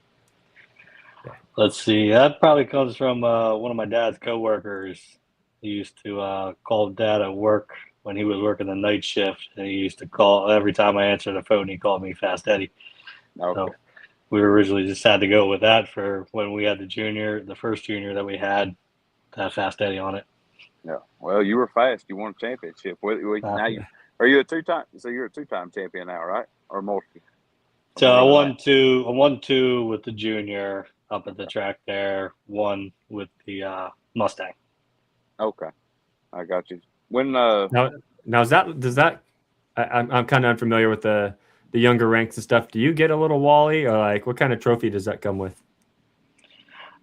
Let's see. That probably comes from one of my dad's coworkers. He used to call Dad at work when he was working the night shift, and he used to call every time I answered the phone. He called me Fast Eddie. Okay. So we originally just had to go with that for when we had the first junior that we had, to have Fast Eddie on it. Yeah. Well, you were fast. You won a championship. Now you're a two-time champion now, right? Or multiple? So I won two with the junior up at the track there. One with the Mustang. Okay, I got you. When now does that I'm kind of unfamiliar with the younger ranks and stuff. Do you get a little Wally, or like what kind of trophy does that come with?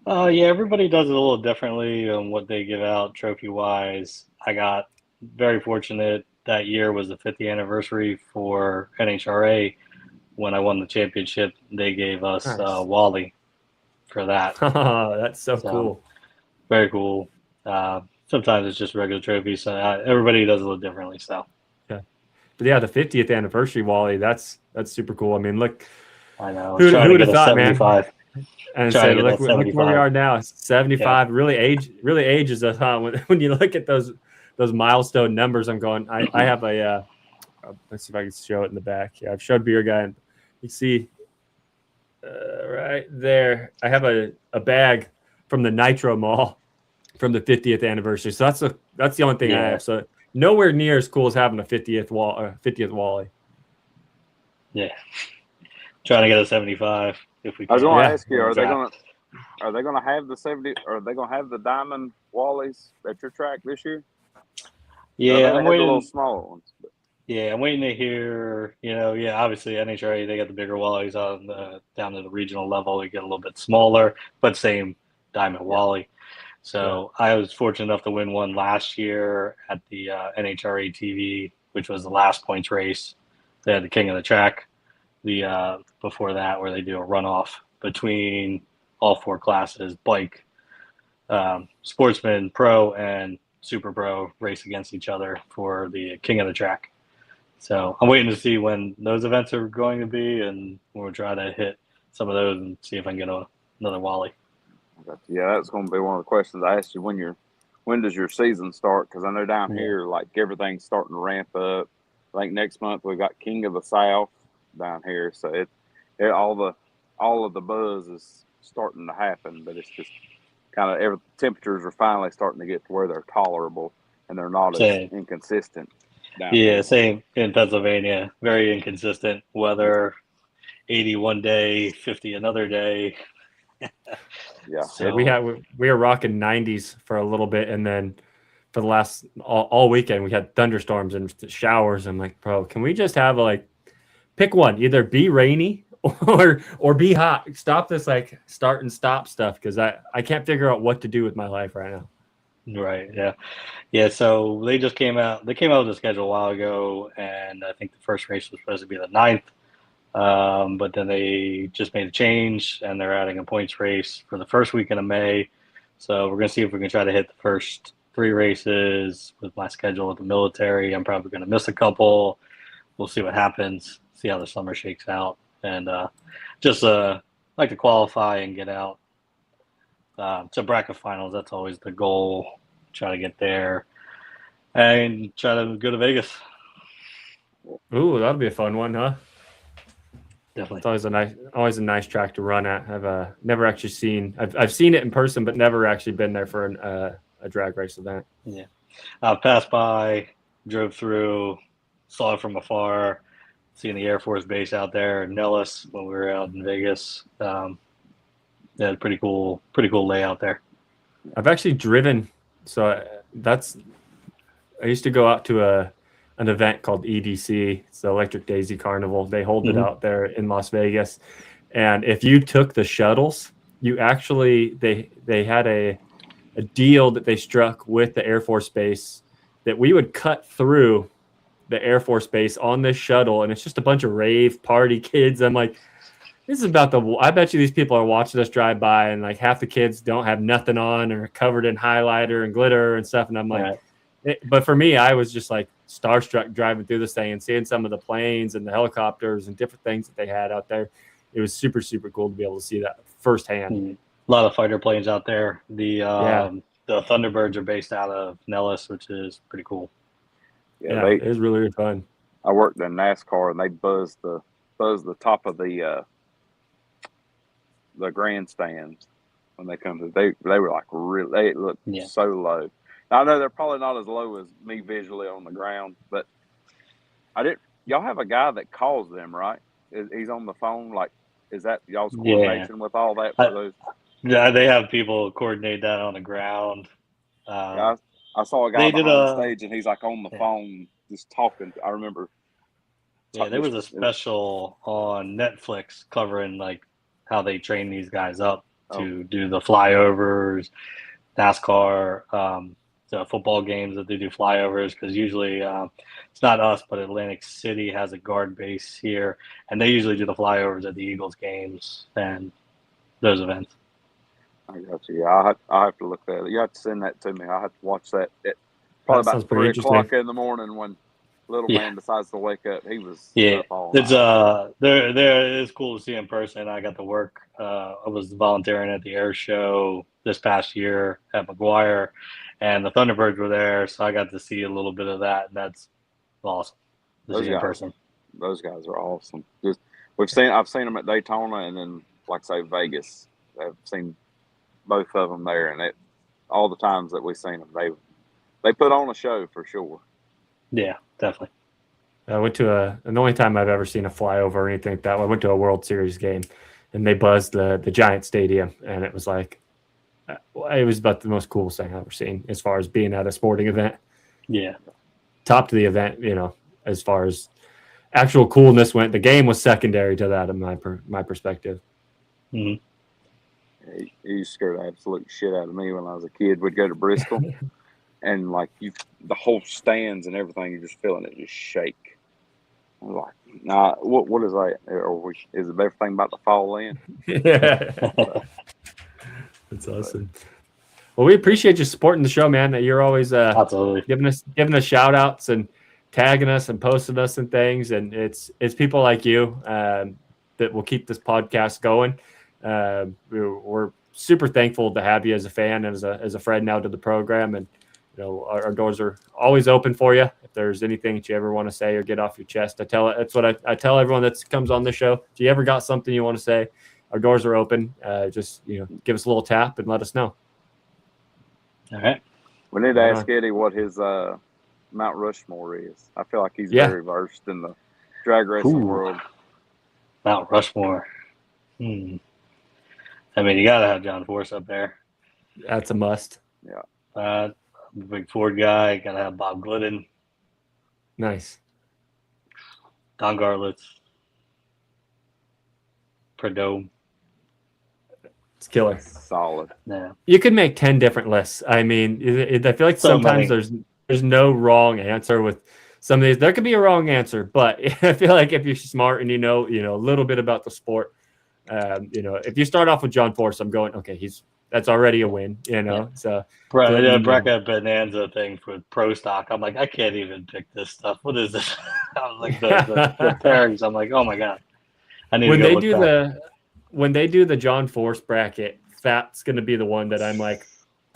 Yeah, everybody does it a little differently on what they give out trophy wise. I got very fortunate that year was the 50th anniversary for NHRA. When I won the championship, they gave us Wally for that. That's so cool. Very cool. Sometimes it's just regular trophies. So everybody does it a little differently. So, yeah. But yeah, the 50th anniversary Wally, that's super cool. I mean, look, I know. Who would have thought, 75. Man? And so look where we are now. 75 really ages us, huh? When you look at those milestone numbers, I'm going. I have a. Let's see if I can show it in the back. Yeah, I've showed Beer Guy, and you see right there. I have a bag from the Nitro Mall from the 50th anniversary. So that's the only thing I have. So nowhere near as cool as having a 50th Wally. Yeah, trying to get a 75 if we can. I was going to ask you, are Are they going to have the 70? Are they going to have the diamond wallies at your track this year? Yeah, I'm The little waiting. smaller ones. But Yeah, I'm waiting to hear. Obviously NHRA they got the bigger wallies on down to the regional level. They get a little bit smaller, but same diamond wally. So I was fortunate enough to win one last year at the NHRA TV, which was the last points race. They had the king of the track. The before that, where they do a runoff between all four classes: bike, sportsman, pro, and super pro race against each other for the king of the track. So I'm waiting to see when those events are going to be, and we'll try to hit some of those and see if I can get another wally. yeah, that's going to be one of the questions I asked you. When does your season start? Because I know down here, like everything's starting to ramp up. I think next month we've got King of the South down here, so all of the buzz is starting to happen, but it's just kind of temperatures are finally starting to get to where they're tolerable and they're not as inconsistent. Down here. Same in Pennsylvania. Very inconsistent weather. 80 one day, 50 another day. So we were rocking 90s for a little bit, and then for the last all weekend we had thunderstorms and showers. I'm like, bro, can we just have pick one, either be rainy or be hot. Stop this start and stop stuff, because I can't figure out what to do with my life right now. Right. Yeah. So they just came out. They came out with the schedule a while ago, and I think the first race was supposed to be the 9th. But then they just made a change, and they're adding a points race for the first weekend of May. So we're gonna see if we can try to hit the first 3 races with my schedule with the military. I'm probably gonna miss a couple. We'll see what happens. See how the summer shakes out, and just like to qualify and get out to bracket finals. That's always the goal. Try to get there and try to go to Vegas. Ooh, that'll be a fun one, huh? Definitely. It's always a nice track to run at. I've never actually seen. I've seen it in person, but never actually been there for a drag race event. Yeah, I passed by, drove through, saw it from afar. Seeing the Air Force Base out there in Nellis when we were out in Vegas. Yeah, pretty cool layout there. I've actually driven, so I used to go out to an event called EDC. It's the Electric Daisy Carnival. They hold it out there in Las Vegas, and if you took the shuttles, you actually they had a deal that they struck with the Air Force Base that we would cut through the Air Force Base on this shuttle, and it's just a bunch of rave party kids. I'm like, this is I bet you these people are watching us drive by, and half the kids don't have nothing on or covered in highlighter and glitter and stuff. And I'm like, but for me, I was just starstruck driving through this thing and seeing some of the planes and the helicopters and different things that they had out there. It was super, super cool to be able to see that firsthand. A lot of fighter planes out there. The Thunderbirds are based out of Nellis, which is pretty cool. Yeah, it was really, really fun. I worked in NASCAR, and they buzzed the top of the grandstands when they come to. They were really. They looked so low. Now, I know they're probably not as low as me visually on the ground, but y'all have a guy that calls them, right? He's on the phone. Is that y'all's coordination with all that for those? Yeah, they have people coordinate that on the ground. I saw a guy behind stage, and he's on the phone just talking. I remember. Yeah, there was a special on Netflix covering how they train these guys up to do the flyovers, NASCAR, the football games that they do flyovers, because usually it's not us, but Atlantic City has a guard base here, and they usually do the flyovers at the Eagles games and those events. I got you. Yeah, I'll have to look at it. You have to send that to me. I'll have to watch that. Probably about 3 o'clock in the morning when little man decides to wake up. He was up all night. There is cool to see in person. I got to work. I was volunteering at the air show this past year at McGuire, and the Thunderbirds were there, so I got to see a little bit of that, and that's awesome to see in person. Those guys are awesome. I've seen them at Daytona, and then say Vegas. I've seen both of them there, and all the times that we've seen them, they put on a show for sure. Yeah, definitely. I went to the only time I've ever seen a flyover or anything like that. I went to a World Series game, and they buzzed the Giant Stadium, and it was like, it was about the most coolest thing I've ever seen as far as being at a sporting event. Yeah. Top to the event, you know, as far as actual coolness went. The game was secondary to that in my perspective. Mm-hmm. He used to scare the absolute shit out of me when I was a kid. We'd go to Bristol, and like the whole stands and everything, you're just feeling it just shake. I'm like, nah, what is that? Or is everything about to fall in? Yeah, that's awesome. Well, we appreciate you supporting the show, man. That you're always Absolutely giving us shout outs and tagging us and posting us and things. And it's people like you that will keep this podcast going. We're super thankful to have you as a fan and as a friend now to the program. And you know, our doors are always open for you. If there's anything that you ever want to say or get off your chest, that's what I tell everyone that comes on the show. If you ever got something you want to say, our doors are open. Just, you know, give us a little tap and let us know. All right. We need to ask Eddie what his Mount Rushmore is. I feel like he's very versed in the drag racing world. Mount Rushmore. I mean, you got to have John Force up there. That's a must. Yeah. I'm a big Ford guy. Got to have Bob Glidden. Nice. Don Garlitz. Prudhomme. It's killer. Solid. Yeah. You could make 10 different lists. I mean, I feel like sometimes there's no wrong answer with some of these. There could be a wrong answer, but I feel like if you're smart and you know a little bit about the sport, you know, if you start off with John Force, I'm going, okay, that's already a win, you know. So Bracket Bonanza thing for pro stock. I'm like, I can't even pick this stuff. What is this? I was like the pairings. I'm like, oh my god. I need to go when they do the John Force bracket, that's going to be the one that I'm like,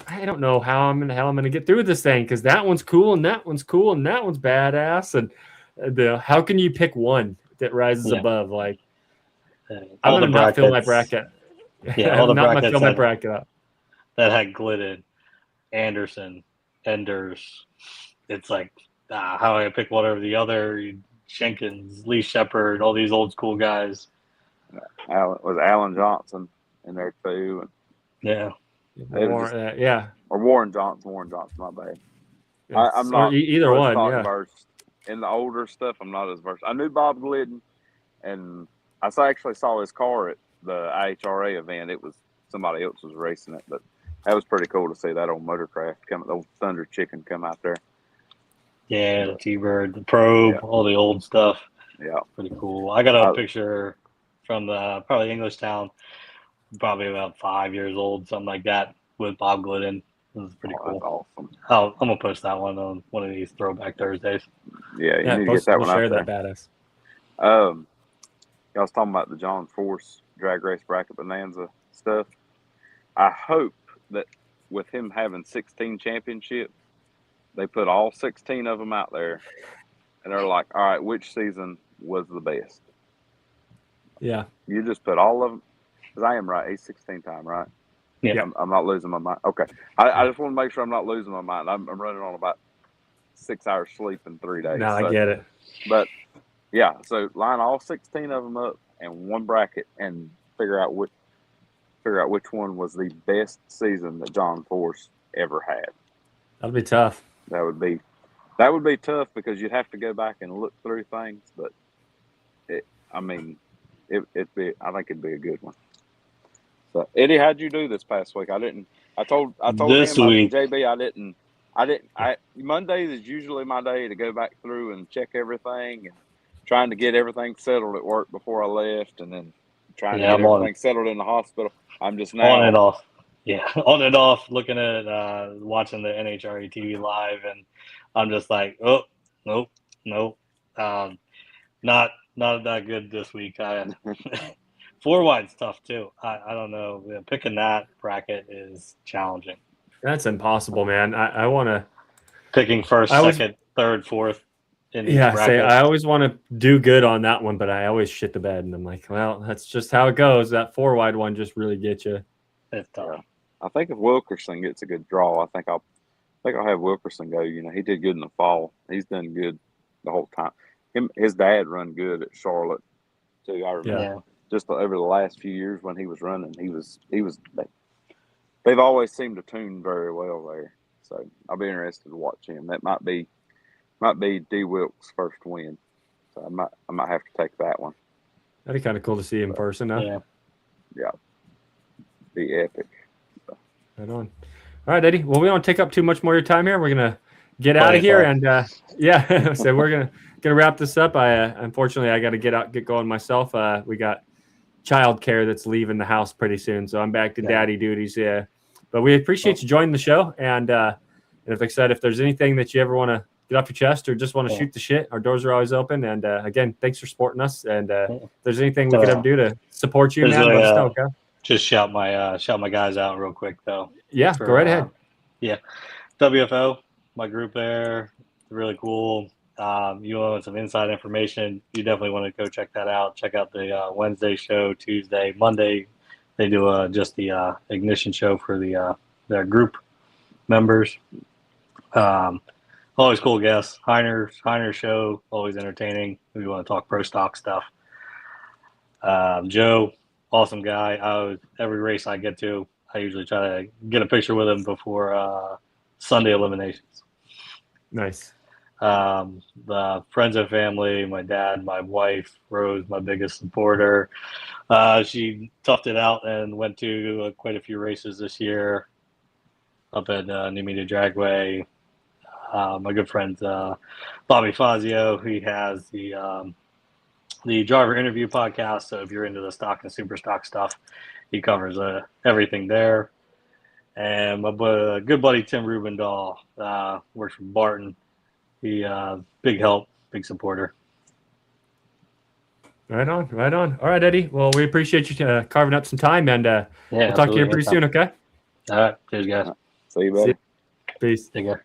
I don't know how I'm going to get through this thing, because that one's cool and that one's cool and that one's badass, and how can you pick one that rises above? Like, I'm going to not fill my bracket. Yeah, all the not brackets fill my bracket up. That had Glidden, Anderson, Enders. It's like, how I pick one over the other. Jenkins, Lee Shepard, all these old school guys. Alan Johnson in there too. And yeah. Or Warren Johnson. My bad. Yes. I'm not either one. Yeah. Versed. In the older stuff, I'm not as versed. I knew Bob Glidden, and I actually saw his car at the IHRA event. It was somebody else was racing it, but that was pretty cool to see that old motorcraft the old Thunder Chicken come out there. Yeah, the T-Bird, the Probe, all the old stuff. Yeah, pretty cool. I got a picture from probably Englishtown, probably about 5 years old, something like that, with Bob Glidden. It was pretty cool. That's awesome. I'm gonna post that one on one of these Throwback Thursdays. Yeah, you need to get that one out there. That badass. I was talking about the John Force drag race bracket bonanza stuff. I hope that with him having 16 championships, they put all 16 of them out there, and they're like, all right, which season was the best? Yeah. You just put all of them, because I am right. He's 16 time, right? Yeah. I'm not losing my mind. Okay. I just want to make sure I'm not losing my mind. I'm running on about 6 hours sleep in 3 days. No, I get it. But, yeah, so line all 16 of them up in one bracket and figure out which one was the best season that John Force ever had. That'll be tough. That would be tough, because you'd have to go back and look through things. But I think it'd be a good one. So Eddie, how'd you do this past week? I told this him, week, JB, Mondays is usually my day to go back through and check everything and trying to get everything settled at work before I left, and then trying to get everything settled in the hospital. I'm just now on and off. Yeah, on and off, looking at watching the NHRA TV live, and I'm just like, oh, nope, not that good this week. 4 wide's tough too. I don't know. Picking that bracket is challenging. That's impossible, man. I want to picking first, second, third, fourth. I always want to do good on that one, but I always shit the bed, and I'm like, well, that's just how it goes. That 4 wide one just really gets you. It's tough. Yeah. I think if Wilkerson gets a good draw, I think I'll have Wilkerson go. You know, he did good in the fall. He's done good the whole time. His dad run good at Charlotte too. I remember. just over the last few years when he was running, they've always seemed to tune very well there. So I'll be interested to watch him. That might be D Wilkes' first win. So I might have to take that one. That'd be kind of cool to see in person, huh? Yeah. Be epic. Right on. All right, Eddie. Well, we don't take up too much more of your time here. We're gonna get out of here, and so we're gonna wrap this up. Unfortunately I got to get going myself. We got childcare that's leaving the house pretty soon, so I'm back to daddy duties. Yeah, but we appreciate you joining the show, and if I said if there's anything that you ever want to get off your chest or just want to shoot the shit, our doors are always open. And again, thanks for supporting us. And if there's anything we could ever do to support you, man, let us know. Okay. Just shout my guys out real quick though. Yeah, go right ahead. WFO, my group there, really cool. You want some inside information, you definitely want to go check that out. Check out the Wednesday show, Tuesday, Monday. They do just the ignition show for their group members. Always cool guests. Heiner show, always entertaining. We want to talk pro stock stuff. Joe, awesome guy. Every race I get to, I usually try to get a picture with him before Sunday eliminations. Nice. The friends and family, my dad, my wife, Rose, my biggest supporter. She toughed it out and went to quite a few races this year up at New Media Dragway. My good friend Bobby Fazio, he has the driver interview podcast. So if you're into the stock and super stock stuff, he covers everything there. And my good buddy Tim Rubendahl works for Barton. He big help, big supporter. Right on. All right, Eddie. Well, we appreciate you carving up some time, and we'll talk to you pretty soon. Okay. All right, cheers, guys. See you, buddy. Peace. Take care.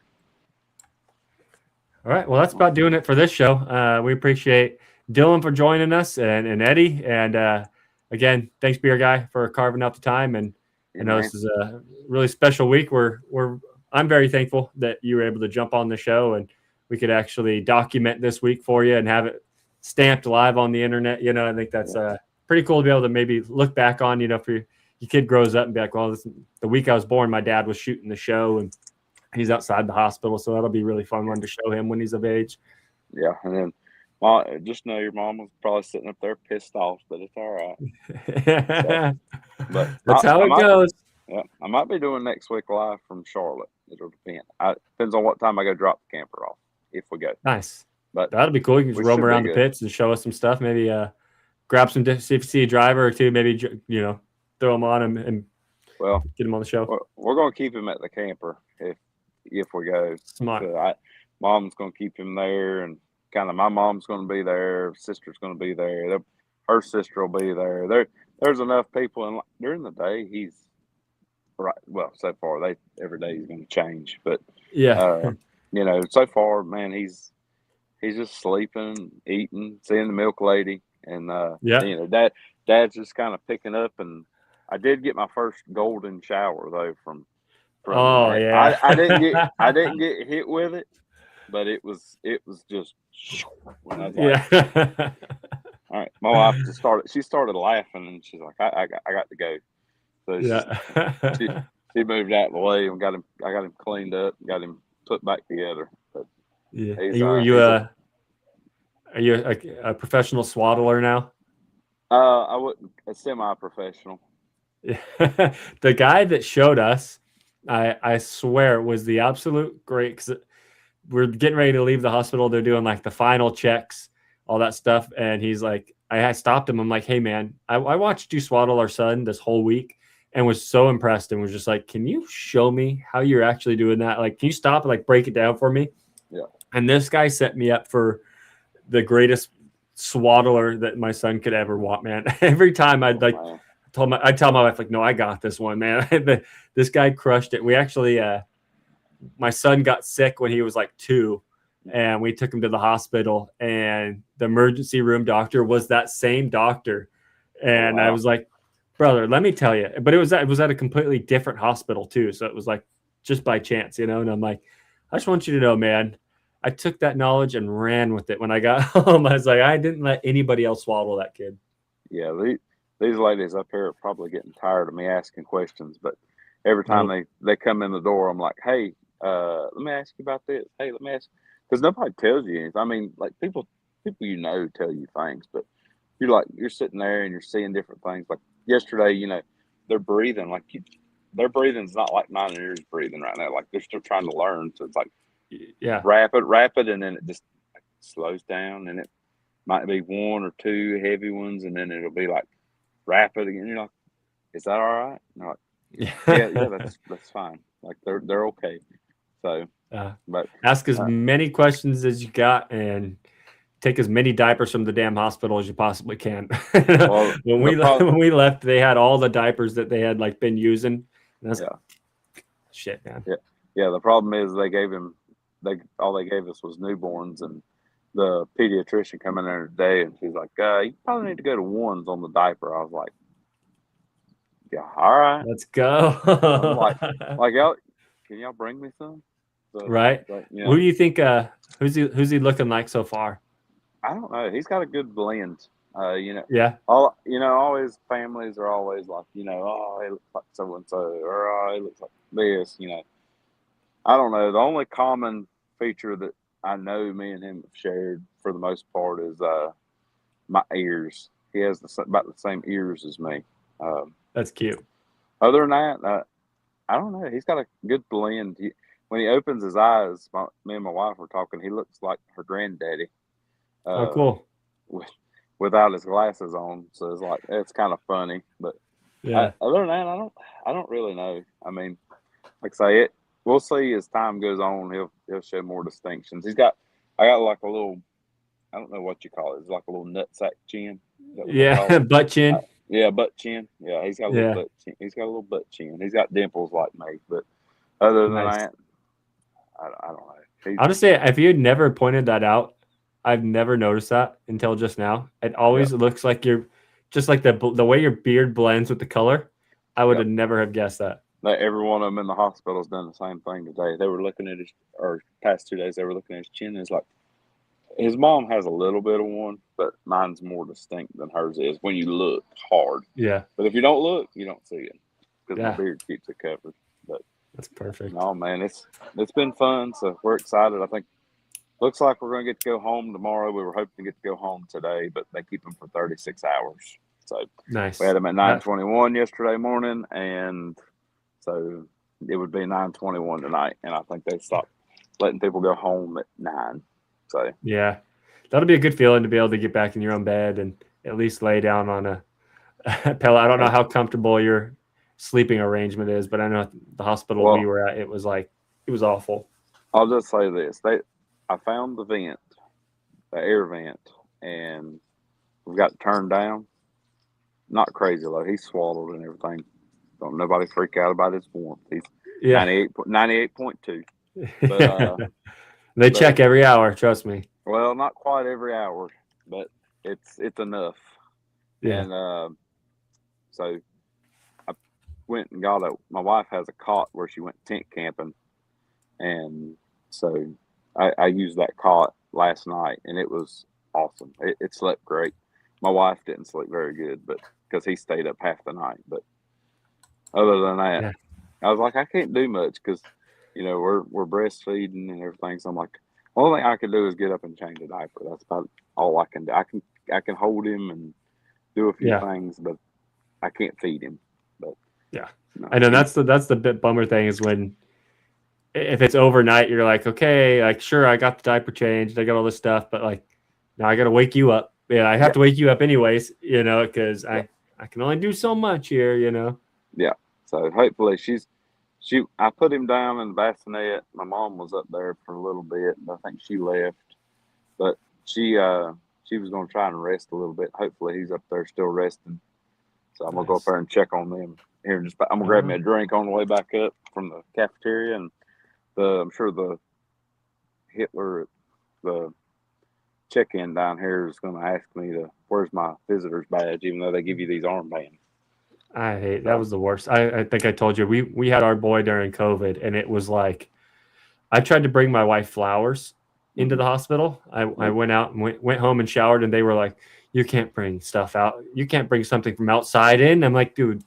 All right. Well, that's about doing it for this show. We appreciate Dylan for joining us and Eddie. And again, thanks, Beer Guy, for carving out the time. And I know this is a really special week. I'm very thankful that you were able to jump on the show and we could actually document this week for you and have it stamped live on the internet. You know, I think that's pretty cool to be able to maybe look back on, if your kid grows up and be like, well, the week I was born, my dad was shooting the show and he's outside the hospital. So that'll be really fun one to show him when he's of age. Yeah. And then just know your mom was probably sitting up there pissed off, but it's all right. But that's how it goes. Yeah. I might be doing next week live from Charlotte. It'll depend. Depends on what time I go drop the camper off, if we go. Nice. But that'll be cool. You can just roam around the pits and show us some stuff. Maybe grab some, see if you see a driver or two, maybe, throw them on him and get him on the show. We're going to keep him at the camper if we go. Smart. So mom's going to keep him there, and kind of my mom's going to be there. Sister's going to be there. Her sister will be there. There's enough people, and during the day he's right. Well, so far every day he's going to change, but so far, man, he's just sleeping, eating, seeing the milk lady, and dad's just kind of picking up. And I did get my first golden shower though from I didn't get hit with it, but it was just when I was like, all right. My wife she started laughing and she's like, I got to go. So she moved out of the way and I got him cleaned up, got him put back together. But are you a professional swaddler now? I wouldn't, a semi-professional. The guy that showed us, I swear, was the absolute great, because we're getting ready to leave the hospital. They're doing like the final checks, all that stuff. And he's like, I stopped him. I'm like, hey man, I watched you swaddle our son this whole week and was so impressed and was just like, can you show me how you're actually doing that? Like, can you stop and like break it down for me? Yeah. And this guy set me up for the greatest swaddler that my son could ever want, man. Every time I'd tell my wife, like, no, I got this one, man. This guy crushed it. We actually, my son got sick when he was like 2, and we took him to the hospital, and the emergency room doctor was that same doctor. And I was like, brother, let me tell you, but it was at a completely different hospital too. So it was like just by chance, and I'm like, I just want you to know, man, I took that knowledge and ran with it. When I got home, I was like, I didn't let anybody else swaddle that kid. Yeah. these ladies up here are probably getting tired of me asking questions, but every time they come in the door, I'm like, hey, let me ask you about this. Hey, let me ask, because nobody tells you anything. I mean, like people you know tell you things, but you're sitting there and you're seeing different things. Like yesterday, you know, they're breathing like their breathing's not like mine and yours breathing right now. Like they're still trying to learn, so it's like rapid, and then it just slows down, and it might be one or two heavy ones, and then it'll be like rapid again. You're like, is that all right? And like, yeah, that's fine. Like they're okay. So, but ask as many questions as you got, and take as many diapers from the damn hospital as you possibly can. Well, when we left, they had all the diapers that they had like been using. Shit, man. Yeah. The problem is they gave us was newborns, and the pediatrician come in there today, and she's like, you probably need to go to ones on the diaper. I was like, yeah, all right, let's go. I'm like y'all, can y'all bring me some? So, right. But, who do you think? Who's he looking like so far? I don't know. He's got a good blend. You know. Yeah. Always families are always like, you know, oh, he looks like so and so, or oh, he looks like this. You know. I don't know. The only common feature that I know me and him have shared for the most part is my ears. He has about the same ears as me. That's cute. Other than that, I don't know. He's got a good blend. When he opens his eyes, me and my wife were talking. He looks like her granddaddy. Oh, cool. Without his glasses on, so it's like it's kind of funny. But other than that, I don't really know. I mean, like I say, we'll see as time goes on. He'll show more distinctions. I got like a little, I don't know what you call it. It's like a little nutsack chin. Yeah, butt chin. Butt chin. Yeah, he's got a little butt chin. He's got a little butt chin. He's got dimples like me. But other than that, I don't know. Honestly, if you had never pointed that out, I've never noticed that until just now. It always looks like you're just like the way your beard blends with the color. I would have never have guessed that. Like every one of them in the hospital has done the same thing today. They were looking at past 2 days, they were looking at his chin. And it's like, his mom has a little bit of one, but mine's more distinct than hers is when you look hard. Yeah. But if you don't look, you don't see it because my beard keeps it covered. But that's perfect. No, man, it's been fun. So we're excited. I think looks like we're going to get to go home tomorrow. We were hoping to get to go home today, but they keep them for 36 hours. So nice. We had them at 9:21 yesterday morning, and so it would be 9:21 tonight. And I think they stopped letting people go home at 9. So yeah, that'll be a good feeling to be able to get back in your own bed and at least lay down on a pillow. I don't know how comfortable your sleeping arrangement is, but I know the hospital we were at, it was awful. I'll just say this: I found the vent, the air vent, and we've got it turned down. Not crazy low. He's swallowed and everything. Don't nobody freak out about his warmth. He's 98.2. But they check every hour, trust me. Well, not quite every hour, but it's enough. Yeah. And so I went and got my wife has a cot where she went tent camping, and so I used that cot last night, and it was awesome. It slept great. My wife didn't sleep very good, but because he stayed up half the night. But other than that, I was like, I can't do much because, you know, we're breastfeeding and everything. So I'm like, the only thing I can do is get up and change a diaper. That's about all I can do. I can hold him and do a few things, but I can't feed him. But I know that's the bit bummer thing is when. If it's overnight, you're like, okay, like, sure, I got the diaper changed. I got all this stuff, but like, now I got to wake you up. Yeah, I have to wake you up anyways, you know, because I can only do so much here, you know. Yeah. So hopefully I put him down in the bassinet. My mom was up there for a little bit, and I think she left. But she was going to try and rest a little bit. Hopefully he's up there still resting. So I'm going to go up there and check on them here. I'm going to grab me a drink on the way back up from the cafeteria, and I'm sure the Hitler, the check-in down here is going to ask me where's my visitor's badge, even though they give you these armbands. I hate that was the worst. I think I told you we had our boy during COVID, and it was like I tried to bring my wife flowers into the hospital. I went out and went home and showered, and they were like, you can't bring stuff out. You can't bring something from outside in. I'm like, dude,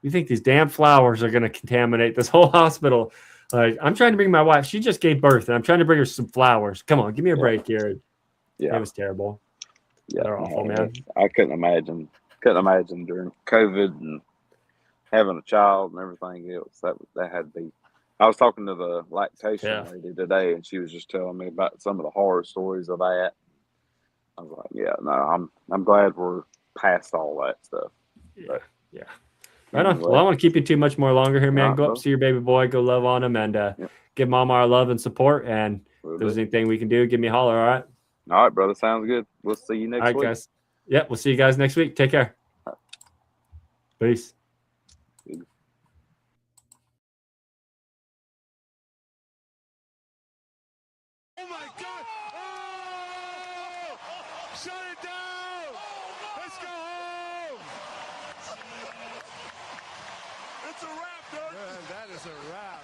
you think these damn flowers are going to contaminate this whole hospital? Like, I'm trying to bring my wife. She just gave birth, and I'm trying to bring her some flowers. Come on, give me a break here. Yeah. It was terrible. Yeah, they're awful, man. I couldn't imagine during COVID and having a child and everything else. That had to be. I was talking to the lactation lady today, and she was just telling me about some of the horror stories of that. I was like, yeah, no, I'm glad we're past all that stuff. But, yeah. Right on. Well, I don't want to keep you too much more longer here, man. Go up, see your baby boy, go love on him, and give Mama our love and support. And if there's anything we can do, give me a holler, all right? All right, brother. Sounds good. We'll see you next week. All right, guys. Yeah, we'll see you guys next week. Take care. Peace. Oh, my God. Oh! Shut it down. Let's go home. It's a wrap, dude. That is a wrap.